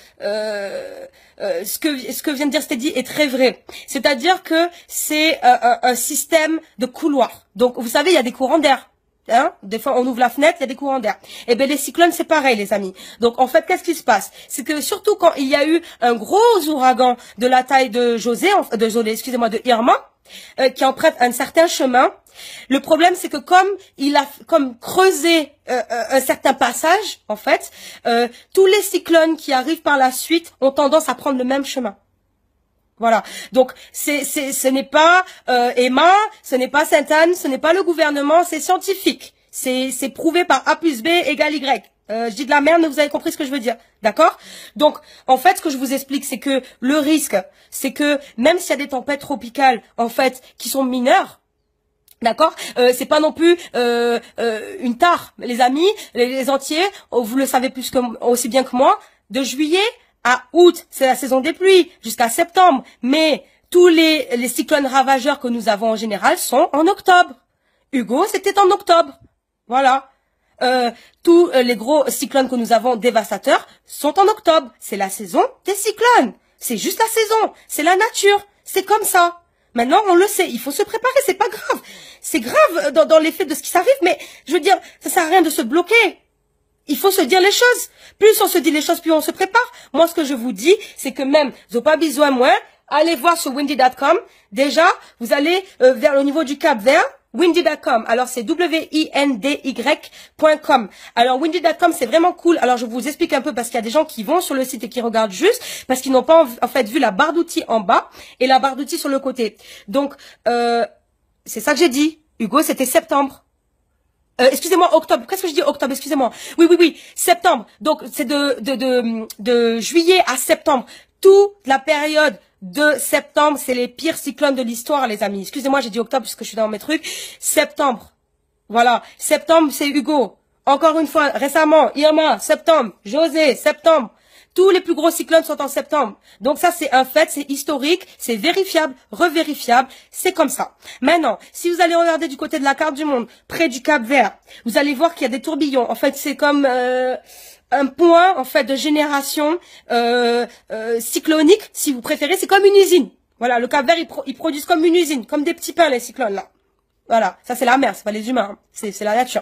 que vient de dire Steady est très vrai. C'est-à-dire que c'est un système de couloir. Donc, vous savez, il y a des courants d'air. Hein, des fois, on ouvre la fenêtre, il y a des courants d'air. Et ben les cyclones, c'est pareil, les amis. Donc, en fait, qu'est-ce qui se passe? C'est que surtout quand il y a eu un gros ouragan de la taille de de Irma, qui emprunte un certain chemin. Le problème, c'est que comme creusé un certain passage, en fait, tous les cyclones qui arrivent par la suite ont tendance à prendre le même chemin. Voilà. Donc, ce n'est pas Emma, ce n'est pas Sainte-Anne, ce n'est pas le gouvernement, c'est scientifique. C'est prouvé par A plus B égale Y. Je dis de la merde, mais vous avez compris ce que je veux dire. D'accord? Donc, en fait, ce que je vous explique, c'est que le risque, c'est que même s'il y a des tempêtes tropicales, en fait, qui sont mineures, d'accord, c'est pas non plus une tare, les amis, les entiers, vous le savez aussi bien que moi, de juillet à août, c'est la saison des pluies, jusqu'à septembre. Mais tous les cyclones ravageurs que nous avons en général sont en octobre. Hugo, c'était en octobre. Voilà. Tous les gros cyclones que nous avons dévastateurs sont en octobre. C'est la saison des cyclones. C'est juste la saison. C'est la nature. C'est comme ça. Maintenant, on le sait, il faut se préparer, c'est pas grave. C'est grave dans l'effet de ce qui s'arrive, mais je veux dire, ça sert à rien de se bloquer. Il faut se dire les choses. Plus on se dit les choses, plus on se prépare. Moi, ce que je vous dis, c'est que même, vous n'avez pas besoin moins, allez voir sur windy.com. Déjà, vous allez vers le niveau du Cap Vert, windy.com. Alors, c'est windy.com. Alors, windy.com, c'est vraiment cool. Alors, je vous explique un peu parce qu'il y a des gens qui vont sur le site et qui regardent juste parce qu'ils n'ont pas en fait vu la barre d'outils en bas et la barre d'outils sur le côté. Donc, c'est ça que j'ai dit. Hugo, c'était septembre. Excusez-moi, octobre. Qu'est-ce que je dis octobre? Excusez-moi. Oui. Septembre. Donc, c'est de juillet à septembre. Toute la période de septembre, c'est les pires cyclones de l'histoire, les amis. Excusez-moi, j'ai dit octobre parce que je suis dans mes trucs. Septembre. Voilà. Septembre, c'est Hugo. Encore une fois, récemment, Irma, septembre. José, septembre. Tous les plus gros cyclones sont en septembre. Donc ça, c'est un fait, c'est historique, c'est vérifiable, revérifiable, c'est comme ça. Maintenant, si vous allez regarder du côté de la carte du monde, près du Cap Vert, vous allez voir qu'il y a des tourbillons. En fait, c'est comme un point en fait de génération cyclonique, si vous préférez. C'est comme une usine. Voilà, le Cap Vert, ils produisent comme une usine, comme des petits pains, les cyclones là. Voilà, ça c'est la mer, c'est pas les humains, hein. C'est la nature.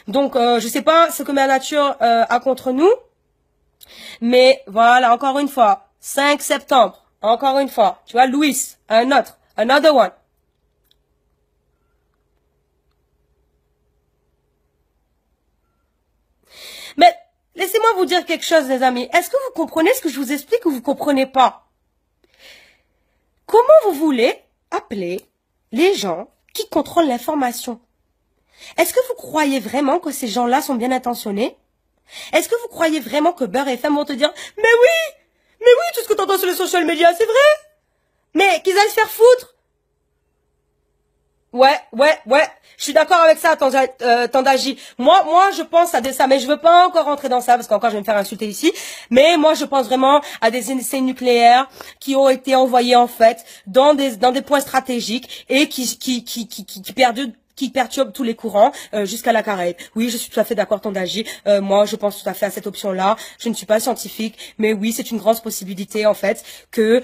Donc, je sais pas ce que la nature a contre nous. Mais voilà, encore une fois, 5 septembre, encore une fois, tu vois, Louis, another one. Mais laissez-moi vous dire quelque chose, les amis. Est-ce que vous comprenez ce que je vous explique ou vous comprenez pas? Comment vous voulez appeler les gens qui contrôlent l'information? Est-ce que vous croyez vraiment que ces gens-là sont bien intentionnés? Est-ce que vous croyez vraiment que Beurre FM vont te dire « Mais oui, tout ce que t'entends sur les social media, c'est vrai !» Mais qu'ils aillent se faire foutre. Ouais, je suis d'accord avec ça, Tandaji. Moi, je pense à ça, mais je veux pas encore rentrer dans ça, parce qu'encore je vais me faire insulter ici. Mais moi, je pense vraiment à des essais nucléaires qui ont été envoyés, en fait, dans des points stratégiques et qui perturbe tous les courants jusqu'à la Caraïbe. Oui, je suis tout à fait d'accord, Tandaji. Moi, je pense tout à fait à cette option-là. Je ne suis pas scientifique, mais oui, c'est une grande possibilité en fait que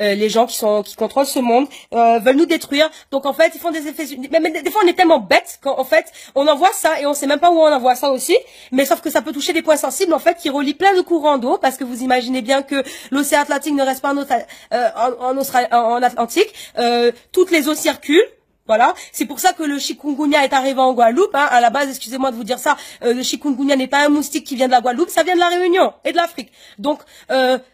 les gens qui contrôlent ce monde veulent nous détruire. Donc en fait, ils font des effets. Mais des fois, on est tellement bêtes qu'en fait, on envoie ça et on sait même pas où on envoie ça aussi. Mais sauf que ça peut toucher des points sensibles en fait qui relient plein de courants d'eau parce que vous imaginez bien que l'océan Atlantique ne reste pas en Atlantique. Toutes les eaux circulent. Voilà, c'est pour ça que le chikungunya est arrivé en Guadeloupe. Hein. À la base, excusez-moi de vous dire ça, le chikungunya n'est pas un moustique qui vient de la Guadeloupe, ça vient de la Réunion et de l'Afrique. Donc,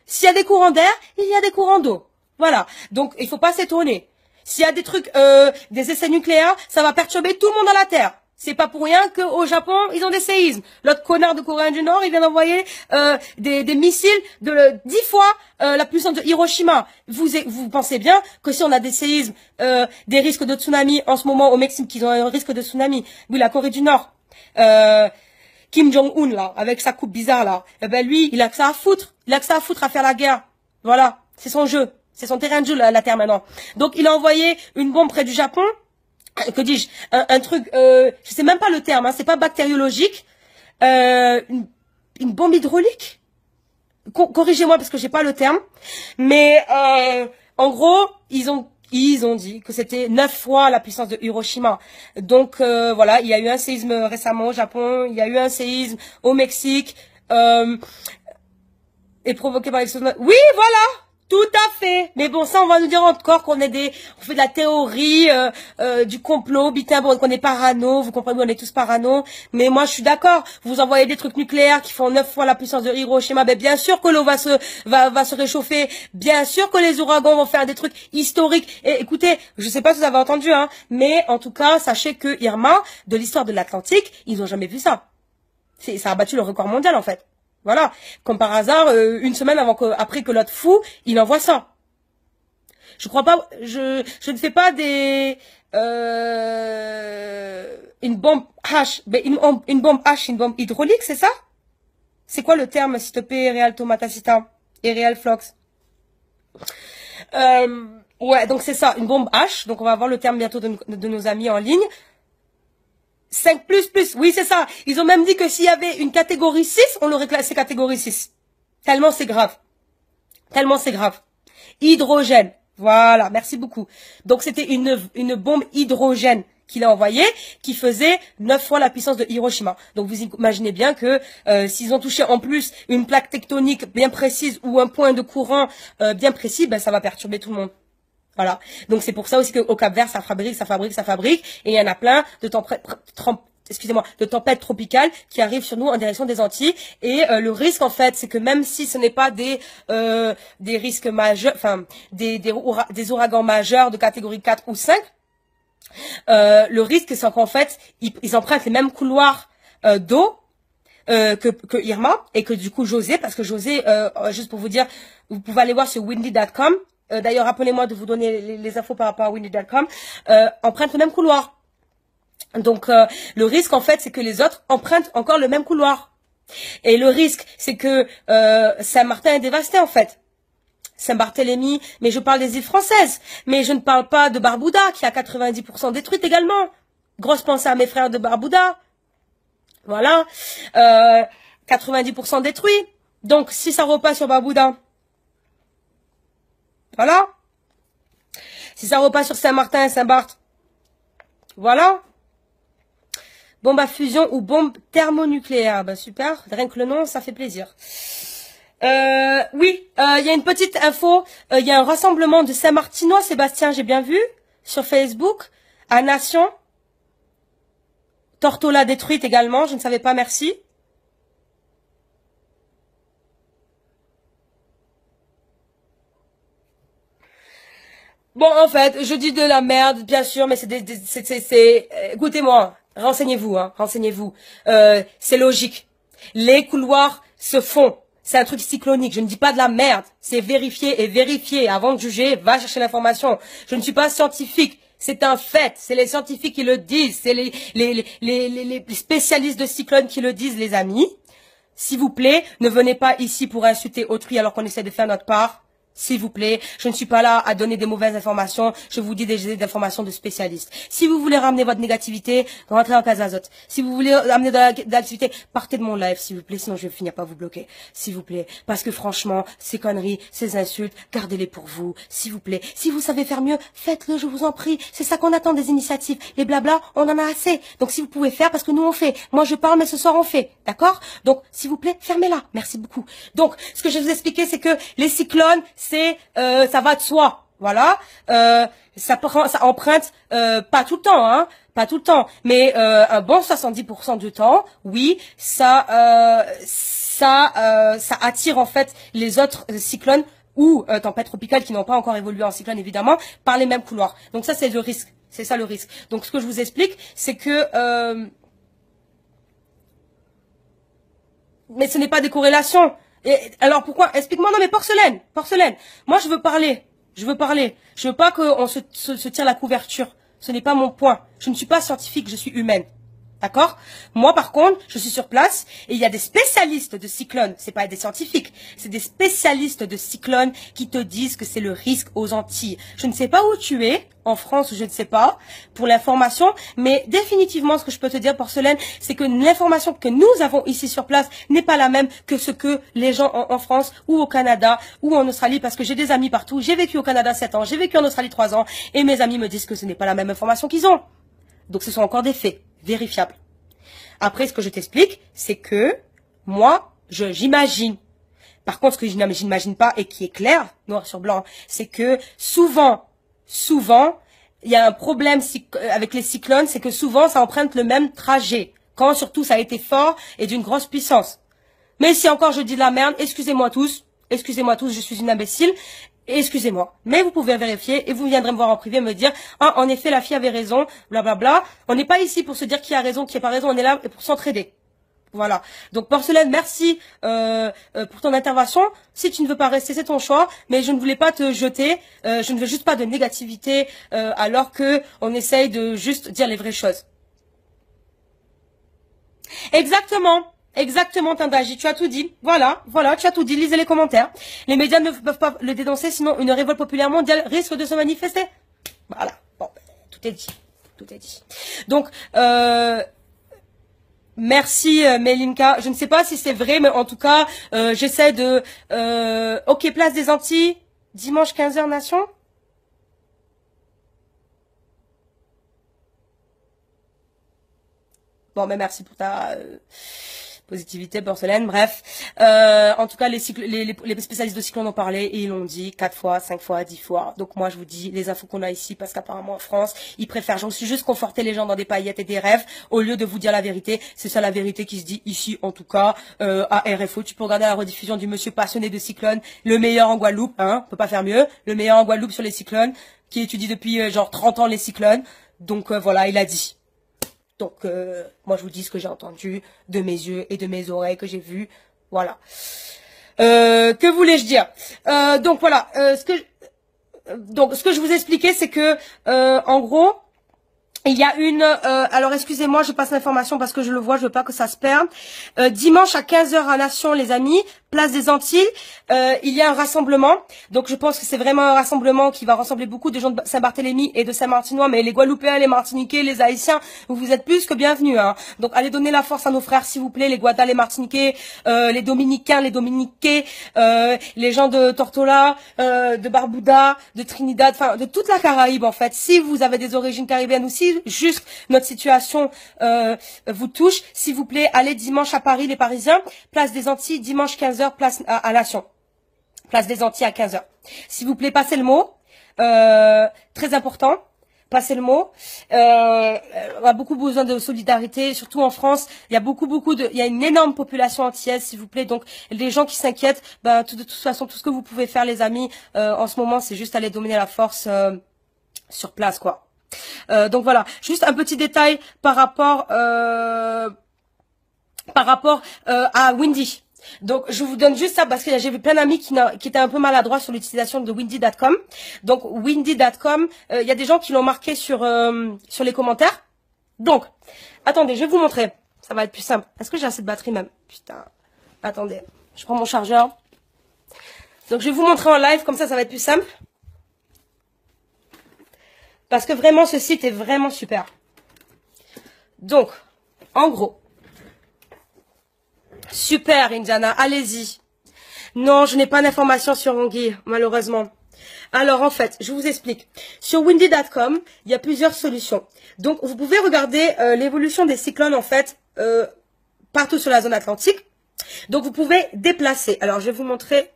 s'il y a des courants d'air, il y a des courants d'eau. Voilà, donc il faut pas s'étonner. S'il y a des trucs, des essais nucléaires, ça va perturber tout le monde à la Terre. C'est pas pour rien qu'au Japon, ils ont des séismes. L'autre connard de Corée du Nord, il vient d'envoyer des missiles de 10 fois la puissance de Hiroshima. Vous pensez bien que si on a des séismes, des risques de tsunami en ce moment au Mexique, qu'ils ont un risque de tsunami. Oui, la Corée du Nord. Kim Jong-un, là, avec sa coupe bizarre, là. Eh ben, lui, il a que ça à foutre. Il a que ça à foutre à faire la guerre. Voilà. C'est son jeu. C'est son terrain de jeu, la Terre, maintenant. Donc, il a envoyé une bombe près du Japon. Que dis-je, un truc, je sais même pas le terme, hein, c'est pas bactériologique, une bombe hydraulique. Corrigez-moi parce que j'ai pas le terme, mais en gros, ils ont dit que c'était 9 fois la puissance de Hiroshima. Donc voilà, il y a eu un séisme récemment au Japon, il y a eu un séisme au Mexique, et provoqué par l'explosion. Oui, voilà. Tout à fait. Mais bon, ça, on va nous dire encore qu'on est on fait de la théorie, du complot, bon, qu'on est parano, vous comprenez, on est tous parano. Mais moi, je suis d'accord. Vous envoyez des trucs nucléaires qui font 9 fois la puissance de Hiroshima. Ben, bien sûr que l'eau va se réchauffer. Bien sûr que les ouragans vont faire des trucs historiques. Et écoutez, je sais pas si vous avez entendu, hein, mais en tout cas, sachez que Irma, de l'histoire de l'Atlantique, ils ont jamais vu ça. Ça a battu le record mondial, en fait. Voilà, comme par hasard, une semaine après que l'autre fou, il envoie ça. Je crois pas, je ne fais pas une bombe H, une bombe H, une bombe hydraulique, c'est ça? C'est quoi le terme, s'il te plaît, Real Tomatacita et Real Flox? Ouais, donc c'est ça, une bombe H, donc on va avoir le terme bientôt de nos amis en ligne. 5++, oui c'est ça. Ils ont même dit que s'il y avait une catégorie 6, on l'aurait classé catégorie 6. Tellement c'est grave. Tellement c'est grave. Hydrogène. Voilà, merci beaucoup. Donc c'était une bombe hydrogène qu'il a envoyée, qui faisait 9 fois la puissance de Hiroshima. Donc vous imaginez bien que s'ils ont touché en plus une plaque tectonique bien précise ou un point de courant bien précis, ben ça va perturber tout le monde. Voilà. Donc c'est pour ça aussi qu'au Cap-Vert, ça fabrique. Et il y en a plein de tempêtes tropicales qui arrivent sur nous en direction des Antilles. Et le risque, en fait, c'est que même si ce n'est pas des risques majeurs, enfin des ouragans majeurs de catégorie 4 ou 5, le risque, c'est qu'en fait, ils empruntent les mêmes couloirs d'eau que Irma et que du coup José, parce que José, juste pour vous dire, vous pouvez aller voir sur windy.com. D'ailleurs, rappelez-moi de vous donner les infos par rapport à windy.com. Empruntent le même couloir. Donc, le risque, en fait, c'est que les autres empruntent encore le même couloir. Et le risque, c'est que Saint-Martin est dévasté, en fait. Saint-Barthélemy, mais je parle des îles françaises. Mais je ne parle pas de Barbuda, qui a 90% détruite également. Grosse pensée à mes frères de Barbuda. Voilà. 90% détruit. Donc, si ça repasse sur Barbuda, voilà. Si ça repasse sur Saint-Martin et Saint-Barth, voilà. Bombe à fusion ou bombe thermonucléaire. Ben super, rien que le nom, ça fait plaisir. Oui, il y a une petite info. Il y a un rassemblement de Saint-Martinois, Sébastien, j'ai bien vu, sur Facebook, à Nation. Tortola détruite également, je ne savais pas, merci. Bon, en fait, je dis de la merde, bien sûr, mais écoutez-moi, renseignez-vous, hein, renseignez-vous. C'est logique. Les couloirs se font. C'est un truc cyclonique. Je ne dis pas de la merde. C'est vérifié et vérifié. Avant de juger, va chercher l'information. Je ne suis pas scientifique. C'est un fait. C'est les scientifiques qui le disent. C'est les spécialistes de cyclones qui le disent, les amis. S'il vous plaît, ne venez pas ici pour insulter autrui alors qu'on essaie de faire notre part. S'il vous plaît, je ne suis pas là à donner des mauvaises informations, je vous dis des informations de spécialistes. Si vous voulez ramener votre négativité, rentrez en Casazote. Si vous voulez amener de la négativité, partez de mon live, s'il vous plaît, sinon je vais finir par vous bloquer. S'il vous plaît, parce que franchement, ces conneries, ces insultes, gardez-les pour vous, s'il vous plaît. Si vous savez faire mieux, faites-le, je vous en prie. C'est ça qu'on attend des initiatives. Les blabla, on en a assez. Donc si vous pouvez faire, parce que nous on fait. Moi je parle, mais ce soir on fait. D'accord? Donc, s'il vous plaît, fermez-la. Merci beaucoup. Donc, ce que je vais vous expliquer, c'est que les cyclones, ça va de soi, voilà. Ça emprunte pas tout le temps, hein, pas tout le temps, mais un bon 70% du temps, oui, ça attire en fait les autres cyclones ou tempêtes tropicales qui n'ont pas encore évolué en cyclone évidemment par les mêmes couloirs. Donc ça c'est le risque, c'est ça le risque. Donc ce que je vous explique, c'est que mais ce n'est pas des corrélations. Et alors pourquoi? Explique-moi. Non mais porcelaine. Moi je veux parler. Je veux pas qu'on se tire la couverture. Ce n'est pas mon point. Je ne suis pas scientifique, je suis humaine. D'accord? Moi, par contre, je suis sur place et il y a des spécialistes de cyclones. C'est pas des scientifiques. C'est des spécialistes de cyclones qui te disent que c'est le risque aux Antilles. Je ne sais pas où tu es, en France ou je ne sais pas, pour l'information, mais définitivement, ce que je peux te dire, Porcelaine, c'est que l'information que nous avons ici sur place n'est pas la même que ce que les gens en France ou au Canada ou en Australie, parce que j'ai des amis partout. J'ai vécu au Canada 7 ans, j'ai vécu en Australie 3 ans et mes amis me disent que ce n'est pas la même information qu'ils ont. Donc ce sont encore des faits vérifiables. Après, ce que je t'explique, c'est que moi, j'imagine. Par contre, ce que je n'imagine pas et qui est clair, noir sur blanc, c'est que souvent, il y a un problème avec les cyclones, c'est que souvent, ça emprunte le même trajet. Quand surtout, ça a été fort et d'une grosse puissance. Mais si encore je dis de la merde, excusez-moi tous, je suis une imbécile. Excusez-moi, mais vous pouvez vérifier et vous viendrez me voir en privé me dire « Ah, en effet, la fille avait raison, blablabla. » On n'est pas ici pour se dire qui a raison, qui n'a pas raison, on est là pour s'entraider. Voilà. Donc, Porcelaine, merci pour ton intervention. Si tu ne veux pas rester, c'est ton choix, mais je ne voulais pas te jeter. Je ne veux juste pas de négativité alors que on essaye de juste dire les vraies choses. Exactement, Tindaji, tu as tout dit. Voilà, tu as tout dit. Lisez les commentaires. Les médias ne peuvent pas le dénoncer, sinon une révolte populaire mondiale risque de se manifester. Voilà. Bon, tout est dit. Donc, merci Melinka. Je ne sais pas si c'est vrai, mais en tout cas, j'essaie de... Ok, place des Antilles, dimanche 15h, Nation. Bon, mais merci pour ta positivité, porcelaine, bref. En tout cas, les spécialistes de cyclone ont parlé et ils l'ont dit 4 fois, 5 fois, 10 fois. Donc moi, je vous dis les infos qu'on a ici, parce qu'apparemment en France, ils préfèrent, j'en suis juste conforter les gens dans des paillettes et des rêves, au lieu de vous dire la vérité. C'est ça la vérité qui se dit ici, en tout cas, à RFO. Tu peux regarder la rediffusion du monsieur passionné de cyclone, le meilleur en Guadeloupe, hein, on peut pas faire mieux, le meilleur en Guadeloupe sur les cyclones, qui étudie depuis genre 30 ans les cyclones. Donc voilà, il a dit. Donc, moi, je vous dis ce que j'ai entendu de mes yeux et de mes oreilles, que j'ai vu. Voilà. Que voulais-je dire? Donc, voilà. Ce que je vous expliquais, c'est que, en gros, il y a une... alors, excusez-moi, je passe l'information parce que je le vois, je veux pas que ça se perde. Dimanche à 15h à Nation, les amis, place des Antilles, il y a un rassemblement. Donc, je pense que c'est vraiment un rassemblement qui va rassembler beaucoup de gens de Saint-Barthélemy et de Saint-Martinois. Mais les Guadeloupéens, les Martiniquais, les Haïtiens, vous êtes plus que bienvenus. Hein. Donc, allez donner la force à nos frères, s'il vous plaît, les Guadas, les Martiniquais, les Dominicains, les Dominiquais, les gens de Tortola, de Barbuda, de Trinidad, enfin, de toute la Caraïbe, en fait. Si vous avez des origines caribéennes ou si juste notre situation vous touche, s'il vous plaît, allez dimanche à Paris, les Parisiens, place des Antilles, dimanche 15h, place à Nation. Place des Antilles à 15h. S'il vous plaît, passez le mot. Très important. Passez le mot. On a beaucoup besoin de solidarité, surtout en France. Il y a il y a une énorme population antillaise, s'il vous plaît. Donc, les gens qui s'inquiètent, ben, de toute façon, tout ce que vous pouvez faire, les amis, en ce moment, c'est juste aller dominer la force sur place, quoi. Donc voilà, juste un petit détail par rapport à Windy. Donc je vous donne juste ça parce que j'ai vu plein d'amis qui étaient un peu maladroits sur l'utilisation de windy.com. Donc windy.com, il y a des gens qui l'ont marqué sur les commentaires. Donc, attendez, je vais vous montrer. Ça va être plus simple. Est-ce que j'ai assez de batterie même? Putain. Attendez, je prends mon chargeur. Donc je vais vous montrer en live, comme ça va être plus simple. Parce que vraiment, ce site est vraiment super. Donc, en gros. Super, Indiana, allez-y. Non, je n'ai pas d'informations sur Anguille, malheureusement. Alors, en fait, je vous explique. Sur windy.com, il y a plusieurs solutions. Donc, vous pouvez regarder l'évolution des cyclones, en fait, partout sur la zone atlantique. Donc, vous pouvez déplacer. Alors, je vais vous montrer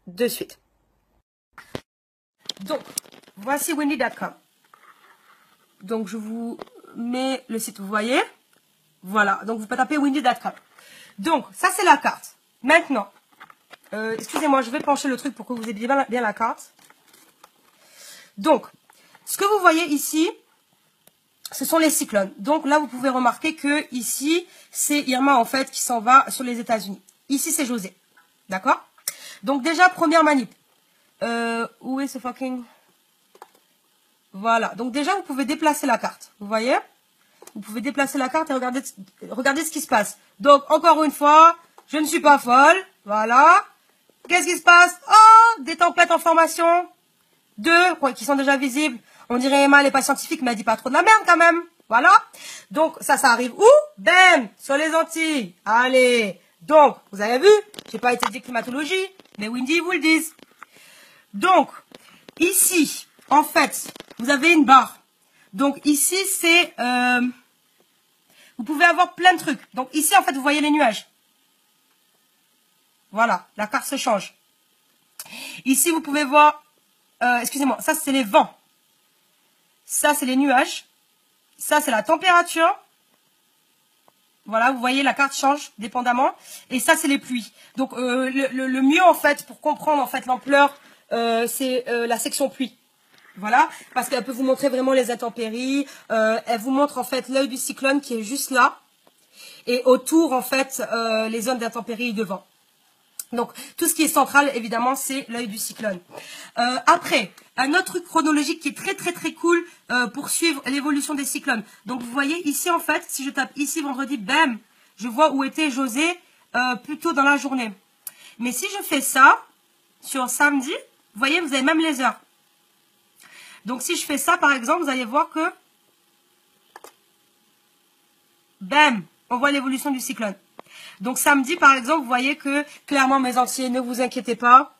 de suite. Donc, voici windy.com. Donc, je vous mets le site, vous voyez. Voilà, donc vous pouvez taper windy.com. Donc, ça, c'est la carte. Maintenant, excusez-moi, je vais pencher le truc pour que vous ayez bien la carte. Donc, ce que vous voyez ici, ce sont les cyclones. Donc, là, vous pouvez remarquer que ici, c'est Irma, en fait, qui s'en va sur les États-Unis. Ici, c'est José. D'accord? Donc, déjà, première manip. Où est ce fucking... Voilà. Donc, déjà, vous pouvez déplacer la carte. Vous voyez? Vous pouvez déplacer la carte et regardez ce qui se passe. Donc, encore une fois, je ne suis pas folle. Voilà. Qu'est-ce qui se passe? Oh, des tempêtes en formation. 2, qui sont déjà visibles. On dirait Emma, elle n'est pas scientifique, mais elle dit pas trop de la merde quand même. Voilà. Donc, ça arrive où? Bam! Sur les Antilles. Allez. Donc, vous avez vu? J'ai pas étudié climatologie, mais Windy vous le disent. Donc, ici, en fait, vous avez une barre. Donc, ici, c'est... vous pouvez avoir plein de trucs. Donc, ici, en fait, vous voyez les nuages. Voilà, la carte se change. Ici, vous pouvez voir... excusez-moi, ça, c'est les vents. Ça, c'est les nuages. Ça, c'est la température. Voilà, vous voyez, la carte change dépendamment. Et ça, c'est les pluies. Donc, le mieux, en fait, pour comprendre, en fait, l'ampleur, c'est la section pluie. Voilà, parce qu'elle peut vous montrer vraiment les intempéries. Elle vous montre, en fait, l'œil du cyclone qui est juste là. Et autour, en fait, les zones d'intempéries et de vent. Donc, tout ce qui est central, évidemment, c'est l'œil du cyclone. Après, un autre truc chronologique qui est très, très, très cool pour suivre l'évolution des cyclones. Donc, vous voyez ici, en fait, si je tape ici vendredi, bam, je vois où était José plus tôt dans la journée. Mais si je fais ça, sur samedi, vous voyez, vous avez même les heures. Donc, si je fais ça, par exemple, vous allez voir que, bam, on voit l'évolution du cyclone. Donc, samedi, par exemple, vous voyez que, clairement, mes Antillais, ne vous inquiétez pas.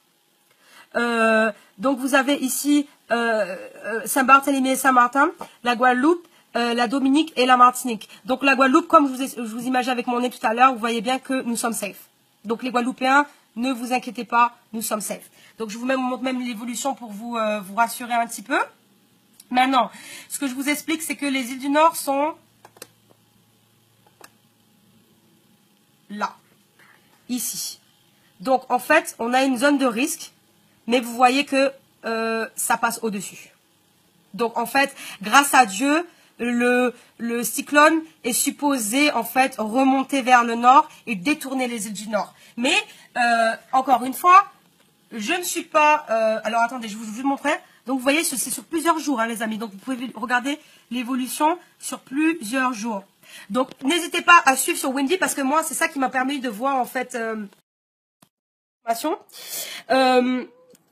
Donc, vous avez ici Saint-Barthélemy et Saint-Martin. La Guadeloupe, la Dominique et la Martinique. Donc la Guadeloupe, comme je vous imaginais avec mon nez tout à l'heure, vous voyez bien que nous sommes safe. Donc les Guadeloupéens, ne vous inquiétez pas, nous sommes safe. Donc je vous montre même l'évolution pour vous rassurer un petit peu. Maintenant, ce que je vous explique, c'est que les îles du Nord sont là, ici. Donc en fait, on a une zone de risque, mais vous voyez que ça passe au-dessus. Donc en fait, grâce à Dieu, le cyclone est supposé en fait remonter vers le nord et détourner les îles du Nord. Mais encore une fois, je ne suis pas... alors attendez, je vous montrer. Donc vous voyez, c'est sur plusieurs jours, hein, les amis. Donc vous pouvez regarder l'évolution sur plusieurs jours. Donc n'hésitez pas à suivre sur Windy parce que moi, c'est ça qui m'a permis de voir en fait...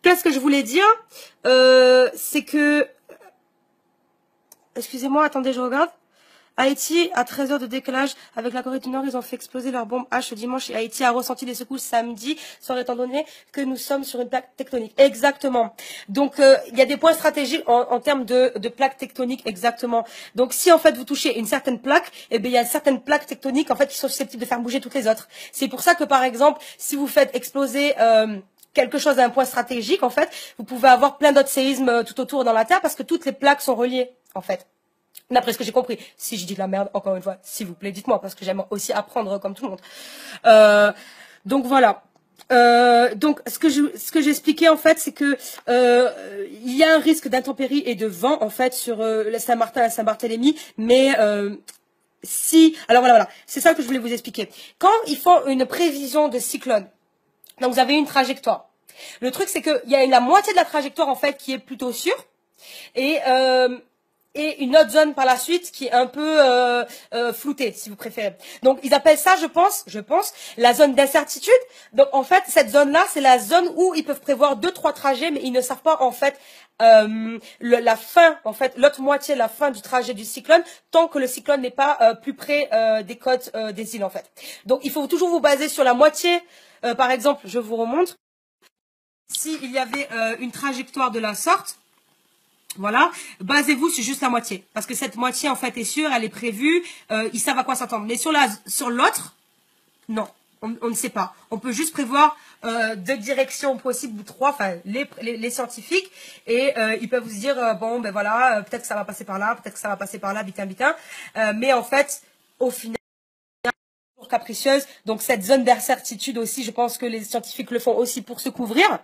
Qu'est-ce que je voulais dire c'est que... Excusez-moi, attendez, je regarde. Haïti, à 13 heures de décalage avec la Corée du Nord, ils ont fait exploser leur bombe H ce dimanche et Haïti a ressenti des secousses samedi, sans étant donné que nous sommes sur une plaque tectonique. Exactement. Donc, il y a des points stratégiques en termes de plaques tectoniques, exactement. Donc, si en fait vous touchez une certaine plaque, eh bien, il y a certaines plaques tectoniques en fait qui sont susceptibles de faire bouger toutes les autres. C'est pour ça que, par exemple, si vous faites exploser... quelque chose à un point stratégique, en fait, vous pouvez avoir plein d'autres séismes tout autour dans la Terre parce que toutes les plaques sont reliées, en fait. D'après ce que j'ai compris. Si je dis de la merde, encore une fois, s'il vous plaît, dites-moi, parce que j'aime aussi apprendre comme tout le monde. Donc voilà. Donc ce que j'ai expliqué en fait, c'est que il y a un risque d'intempéries et de vent en fait sur Saint-Martin et Saint-Barthélemy, mais alors voilà, c'est ça que je voulais vous expliquer. Quand ils font une prévision de cyclone, donc vous avez une trajectoire. Le truc c'est que il y a la moitié de la trajectoire en fait qui est plutôt sûre et une autre zone par la suite qui est un peu floutée, si vous préférez. Donc, ils appellent ça, je pense, la zone d'incertitude. Donc, en fait, cette zone-là, c'est la zone où ils peuvent prévoir 2-3 trajets, mais ils ne savent pas, en fait, la fin, en fait, l'autre moitié, la fin du trajet du cyclone, tant que le cyclone n'est pas plus près des côtes des îles, en fait. Donc, il faut toujours vous baser sur la moitié. Par exemple, je vous remonte. S'il y avait une trajectoire de la sorte, voilà, basez-vous sur juste la moitié. Parce que cette moitié, en fait, est sûre, elle est prévue, ils savent à quoi s'attendre. Mais sur l'autre, non, on ne sait pas. On peut juste prévoir 2 directions possibles ou 3, enfin, les scientifiques, et ils peuvent vous dire, bon, ben voilà, peut-être que ça va passer par là, peut-être que ça va passer par là, bitin. Mais en fait, au final, capricieuse. Donc, cette zone d'incertitude aussi, je pense que les scientifiques le font aussi pour se couvrir.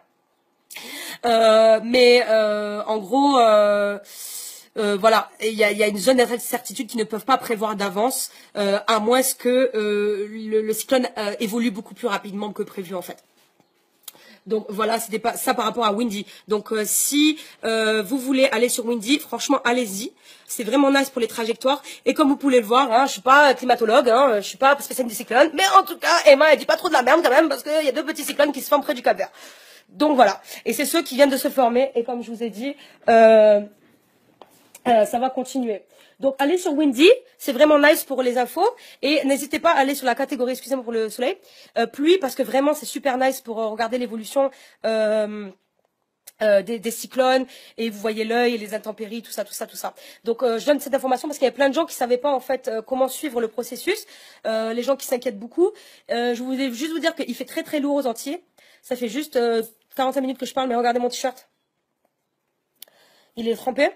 En gros, voilà, il y a une zone d'incertitude qu'ils ne peuvent pas prévoir d'avance, à moins que le cyclone évolue beaucoup plus rapidement que prévu en fait. Donc voilà, c'était pas ça par rapport à Windy. Donc si vous voulez aller sur Windy, franchement allez-y. C'est vraiment nice pour les trajectoires. Et comme vous pouvez le voir, hein, je suis pas climatologue, hein, je suis pas spécialiste du cyclone, mais en tout cas, Emma elle dit pas trop de la merde quand même parce qu'il y a 2 petits cyclones qui se forment près du Cap-Vert. Donc voilà, et c'est ceux qui viennent de se former, et comme je vous ai dit, ça va continuer. Donc allez sur Windy, c'est vraiment nice pour les infos, et n'hésitez pas à aller sur la catégorie, excusez-moi pour le soleil, pluie, parce que vraiment c'est super nice pour regarder l'évolution des cyclones, et vous voyez l'œil et les intempéries, tout ça. Donc je donne cette information parce qu'il y a plein de gens qui savaient pas en fait comment suivre le processus, les gens qui s'inquiètent beaucoup. Je voulais juste vous dire qu'il fait très très lourd aux Antilles, ça fait juste 45 minutes que je parle, mais regardez mon t-shirt. Il est trempé.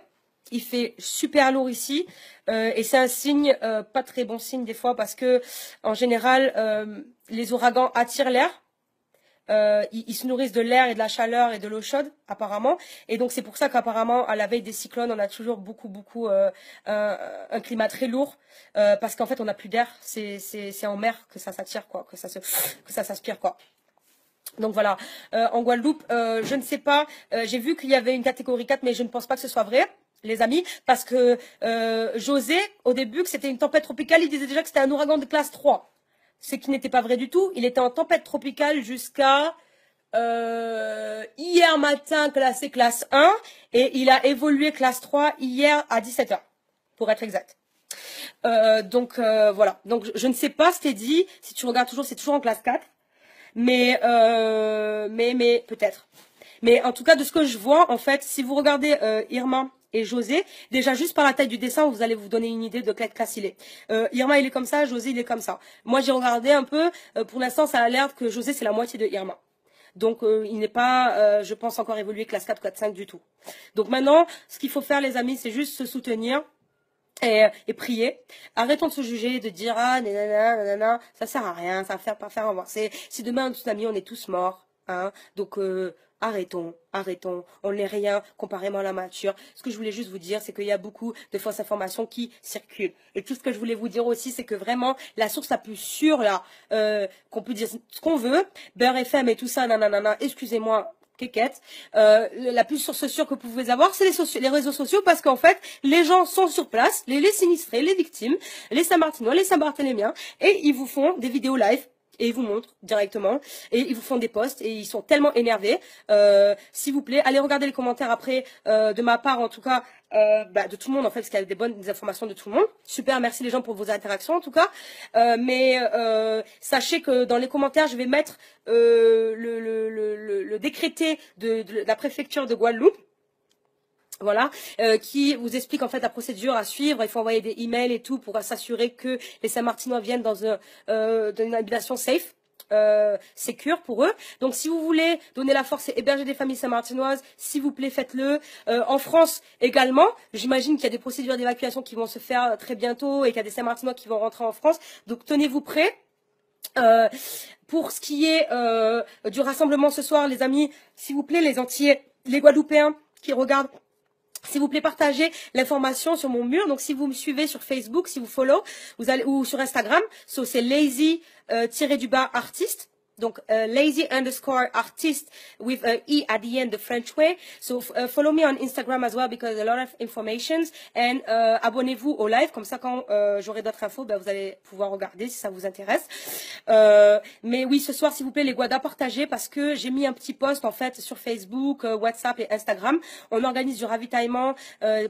Il fait super lourd ici. Et c'est un signe, pas très bon signe des fois, parce que en général, les ouragans attirent l'air. Ils se nourrissent de l'air et de la chaleur et de l'eau chaude, apparemment. Et donc c'est pour ça qu'apparemment, à la veille des cyclones, on a toujours beaucoup un climat très lourd. Parce qu'en fait, on n'a plus d'air. C'est en mer que ça s'attire, quoi. Que ça s'aspire, quoi. Donc voilà, en Guadeloupe, je ne sais pas, j'ai vu qu'il y avait une catégorie 4, mais je ne pense pas que ce soit vrai, les amis, parce que José, au début, que c'était une tempête tropicale, il disait déjà que c'était un ouragan de classe 3, ce qui n'était pas vrai du tout. Il était en tempête tropicale jusqu'à hier matin, classé classe 1, et il a évolué classe 3 hier à 17h, pour être exact. Donc voilà, donc je ne sais pas ce qui est dit, si tu regardes toujours, c'est toujours en classe 4. Mais peut-être. Mais en tout cas, de ce que je vois, en fait, si vous regardez Irma et José. Déjà, juste par la taille du dessin, vous allez vous donner une idée de quelle classe il est. Irma, il est comme ça, José, il est comme ça. Moi, j'ai regardé un peu. Pour l'instant, ça a l'air que José, c'est la moitié de Irma. Donc, il n'est pas, je pense, encore évolué classe 4, 4, 5 du tout. Donc maintenant, ce qu'il faut faire, les amis, c'est juste se soutenir. Et prier. Arrêtons de se juger, de dire ah nanana, nanana, ça sert à rien, ça va pas faire avancer. Si demain un tsunami, on est tous morts, hein. Donc arrêtons, on n'est rien comparément à la nature. Ce que je voulais juste vous dire, c'est qu'il y a beaucoup de fausses informations qui circulent. Et tout ce que je voulais vous dire aussi, c'est que vraiment la source la plus sûre là, qu'on peut dire ce qu'on veut, Beurre FM et tout ça, nanana, excusez-moi. Kékette. La plus source sûre que vous pouvez avoir, c'est les réseaux sociaux, parce qu'en fait, les gens sont sur place, les sinistrés, les victimes, les Saint-Martinois, les Saint-Barthélémiens, et ils vous font des vidéos live. Et ils vous montrent directement, et ils vous font des posts, et ils sont tellement énervés. S'il vous plaît, allez regarder les commentaires après, de ma part en tout cas, de tout le monde en fait, parce qu'il y a des bonnes informations de tout le monde. Super, merci les gens pour vos interactions en tout cas. Mais sachez que dans les commentaires, je vais mettre le décrété de la préfecture de Guadeloupe. Voilà, qui vous explique en fait la procédure à suivre. Il faut envoyer des emails et tout pour s'assurer que les Saint-Martinois viennent dans une habitation safe, sécure pour eux. Donc si vous voulez donner la force et héberger des familles saint-martinoises, s'il vous plaît, faites-le. En France également, j'imagine qu'il y a des procédures d'évacuation qui vont se faire très bientôt et qu'il y a des Saint-Martinois qui vont rentrer en France. Donc tenez-vous prêts. Pour ce qui est du rassemblement ce soir, les amis, s'il vous plaît, les Antillais, les Guadeloupéens qui regardent, s'il vous plaît, partagez l'information sur mon mur. Donc, si vous me suivez sur Facebook, si vous follow, vous allez, ou sur Instagram, so, c'est lazy-artiste. Donc, lazy_artist with a E at the end, the French way. So, follow me on Instagram as well because a lot of informations. And abonnez-vous au live, comme ça, quand j'aurai d'autres infos, vous allez pouvoir regarder si ça vous intéresse. Mais oui, ce soir, s'il vous plaît, les Guadas, partagez parce que j'ai mis un petit post en fait sur Facebook, WhatsApp et Instagram. On organise du ravitaillement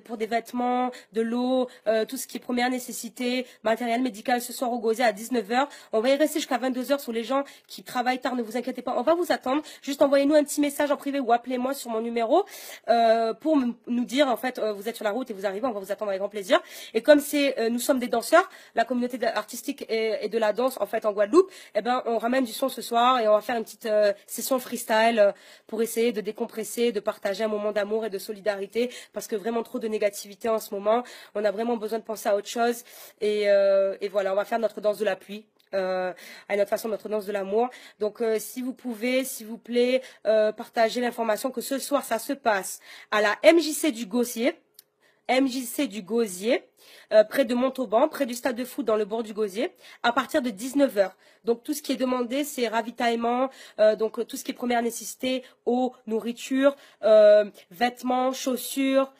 pour des vêtements, de l'eau, tout ce qui est première nécessité, matériel médical ce soir au Gosier à 19h. On va y rester jusqu'à 22h sur les gens qui travaille tard, ne vous inquiétez pas, on va vous attendre. Juste envoyez-nous un petit message en privé ou appelez-moi sur mon numéro pour nous dire en fait vous êtes sur la route et vous arrivez, on va vous attendre avec grand plaisir. Et comme c'est nous sommes des danseurs, la communauté artistique et de la danse en fait en Guadeloupe, on ramène du son ce soir et on va faire une petite session freestyle pour essayer de décompresser, de partager un moment d'amour et de solidarité parce que vraiment trop de négativité en ce moment. On a vraiment besoin de penser à autre chose et voilà, on va faire notre danse de la pluie. À notre façon, notre danse de l'amour. Donc, si vous pouvez, s'il vous plaît, partager l'information que ce soir, ça se passe à la MJC du Gosier. MJC du Gosier, près de Montauban, près du stade de foot dans le bord du Gosier, à partir de 19h. Donc tout ce qui est demandé, c'est ravitaillement, donc tout ce qui est première nécessité, eau, nourriture, vêtements, chaussures,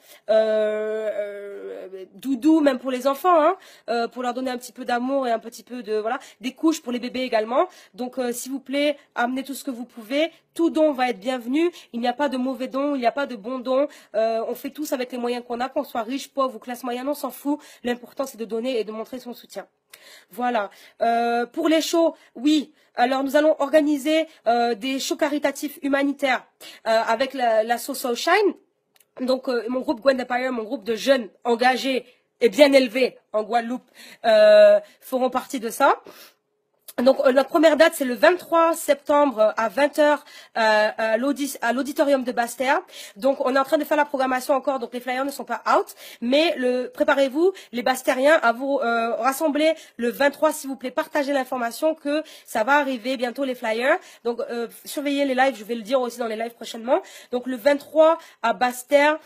doudou, même pour les enfants, hein, pour leur donner un petit peu d'amour et un petit peu de voilà, des couches pour les bébés également. Donc s'il vous plaît, amenez tout ce que vous pouvez. Tout don va être bienvenu. Il n'y a pas de mauvais don, il n'y a pas de bon don. On fait tous avec les moyens qu'on a, qu'on soit riche, pauvre ou classe moyenne, on s'en fout. L'important c'est de donner et de montrer son soutien. Voilà. Pour les shows, oui. Alors nous allons organiser des shows caritatifs humanitaires avec l'asso Soulshine. Donc mon groupe Gwen Empire, mon groupe de jeunes engagés et bien élevés en Guadeloupe feront partie de ça. Donc notre première date c'est le 23 septembre à 20h à l'auditorium de Basse-Terre. Donc on est en train de faire la programmation encore, donc les flyers ne sont pas out, mais préparez-vous les Basse-Terriens à vous rassembler le 23 s'il vous plaît, partagez l'information que ça va arriver bientôt les flyers. Donc surveillez les lives, je vais le dire aussi dans les lives prochainement. Donc le 23 à Basse-Terre.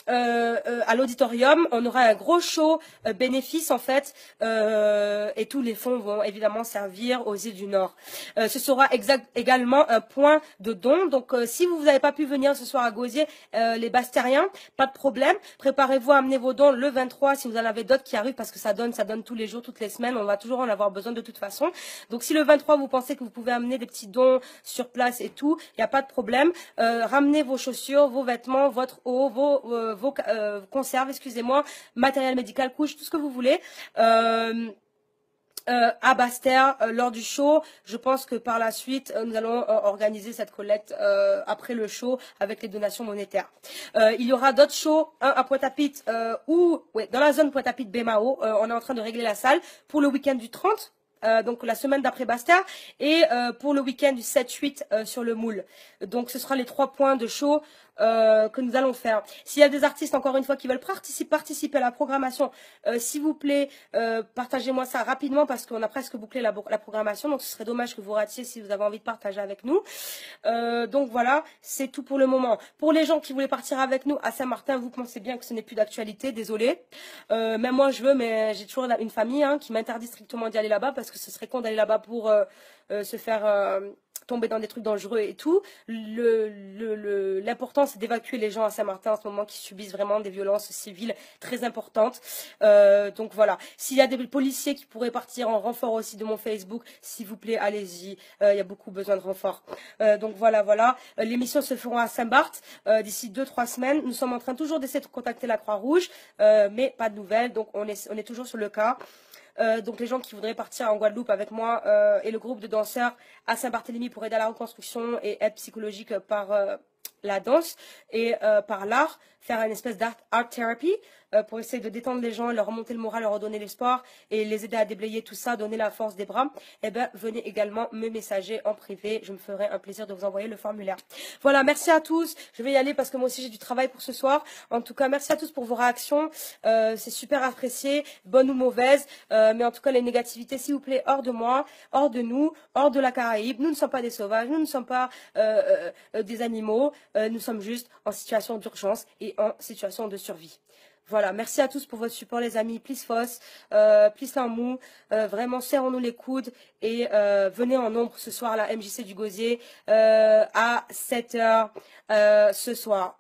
À l'auditorium, on aura un gros show bénéfice en fait, et tous les fonds vont évidemment servir aux îles du Nord. Ce sera également un point de don. Donc si vous n'avez pas pu venir ce soir à Gosier, les Basse-Terriens, pas de problème. Préparez-vous à amener vos dons le 23 si vous en avez d'autres qui arrivent parce que ça donne tous les jours, toutes les semaines. On va toujours en avoir besoin de toute façon. Donc si le 23 vous pensez que vous pouvez amener des petits dons sur place et tout, il n'y a pas de problème. Ramenez vos chaussures, vos vêtements, votre eau, vos conserves, excusez-moi, matériel médical, couches, tout ce que vous voulez. à Basse-Terre lors du show. Je pense que par la suite, nous allons organiser cette collecte après le show avec les donations monétaires. Il y aura d'autres shows, un à Pointe-à-Pitre dans la zone Pointe-à-Pitre Bémao. On est en train de régler la salle pour le week-end du 30. Donc la semaine d'après Basse-Terre et pour le week-end du 7-8 sur le Moule. Donc ce sera les 3 points de show que nous allons faire. S'il y a des artistes encore une fois qui veulent participer à la programmation, s'il vous plaît, partagez-moi ça rapidement parce qu'on a presque bouclé la programmation, donc ce serait dommage que vous ratiez si vous avez envie de partager avec nous. Donc voilà, c'est tout pour le moment. Pour les gens qui voulaient partir avec nous à Saint-Martin, vous pensez bien que ce n'est plus d'actualité, désolé. Même moi je veux, mais j'ai toujours une famille qui m'interdit strictement d'y aller là-bas parce que ce serait con d'aller là-bas pour se faire tomber dans des trucs dangereux et tout. L'important, c'est d'évacuer les gens à Saint-Martin en ce moment qui subissent vraiment des violences civiles très importantes. Donc voilà. S'il y a des policiers qui pourraient partir en renfort aussi de mon Facebook, s'il vous plaît, allez-y. Il y a beaucoup besoin de renfort. Donc voilà. Les missions se feront à Saint-Barth d'ici 2-3 semaines. Nous sommes en train toujours d'essayer de contacter la Croix-Rouge, mais pas de nouvelles. Donc on est toujours sur le cas. Donc les gens qui voudraient partir en Guadeloupe avec moi et le groupe de danseurs à Saint-Barthélemy pour aider à la reconstruction et aide psychologique par la danse et par l'art, faire une espèce d'art therapy pour essayer de détendre les gens, leur remonter le moral, leur redonner l'espoir et les aider à déblayer tout ça, donner la force des bras, eh bien venez également me messager en privé, je me ferai un plaisir de vous envoyer le formulaire. Voilà, merci à tous, je vais y aller parce que moi aussi j'ai du travail pour ce soir. En tout cas, merci à tous pour vos réactions, c'est super apprécié, bonnes ou mauvaises, mais en tout cas les négativités, s'il vous plaît, hors de moi, hors de nous, hors de la Caraïbe, nous ne sommes pas des sauvages, nous ne sommes pas des animaux, nous sommes juste en situation d'urgence et en situation de survie. Voilà, merci à tous pour votre support les amis, please Foss, please Lamou, vraiment serrons-nous les coudes et venez en nombre ce soir à la MJC du Gosier à 7h ce soir.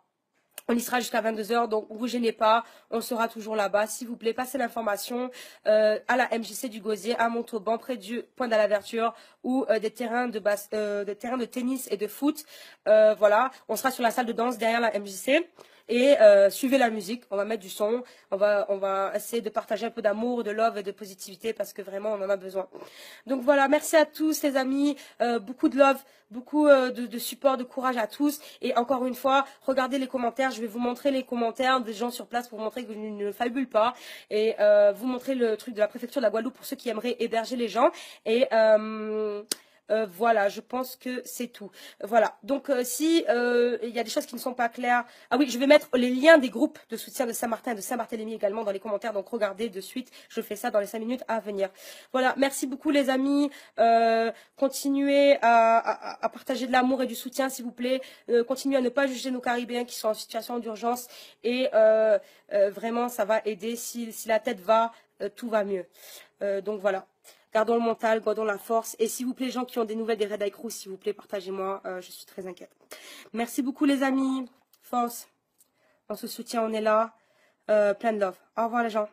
On y sera jusqu'à 22 h, donc vous gênez pas, on sera toujours là-bas. S'il vous plaît, passez l'information à la MJC du Gosier, à Montauban, près du Point de la Verture, ou des terrains de tennis et de foot. Voilà, on sera sur la salle de danse derrière la MJC. Et suivez la musique, on va mettre du son, on va essayer de partager un peu d'amour, de love et de positivité parce que vraiment on en a besoin. Donc voilà, merci à tous les amis, beaucoup de love, beaucoup de support, de courage à tous. Et encore une fois, regardez les commentaires, je vais vous montrer les commentaires des gens sur place pour vous montrer que je ne fabule pas. Et vous montrer le truc de la préfecture de la Guadeloupe pour ceux qui aimeraient héberger les gens. Et voilà, je pense que c'est tout. Voilà, donc si il y a des choses qui ne sont pas claires, ah oui, je vais mettre les liens des groupes de soutien de Saint-Martin et de Saint-Barthélemy également dans les commentaires, donc regardez de suite, je fais ça dans les 5 minutes à venir. Voilà, merci beaucoup les amis, continuez à partager de l'amour et du soutien s'il vous plaît, continuez à ne pas juger nos Caribéens qui sont en situation d'urgence et vraiment ça va aider, si la tête va, tout va mieux. Donc voilà. Gardons le mental, gardons la force. Et s'il vous plaît, les gens qui ont des nouvelles des Red Eye Crew, s'il vous plaît, partagez-moi. Je suis très inquiète. Merci beaucoup, les amis. Force. On se soutient, on est là. Plein de love. Au revoir, les gens.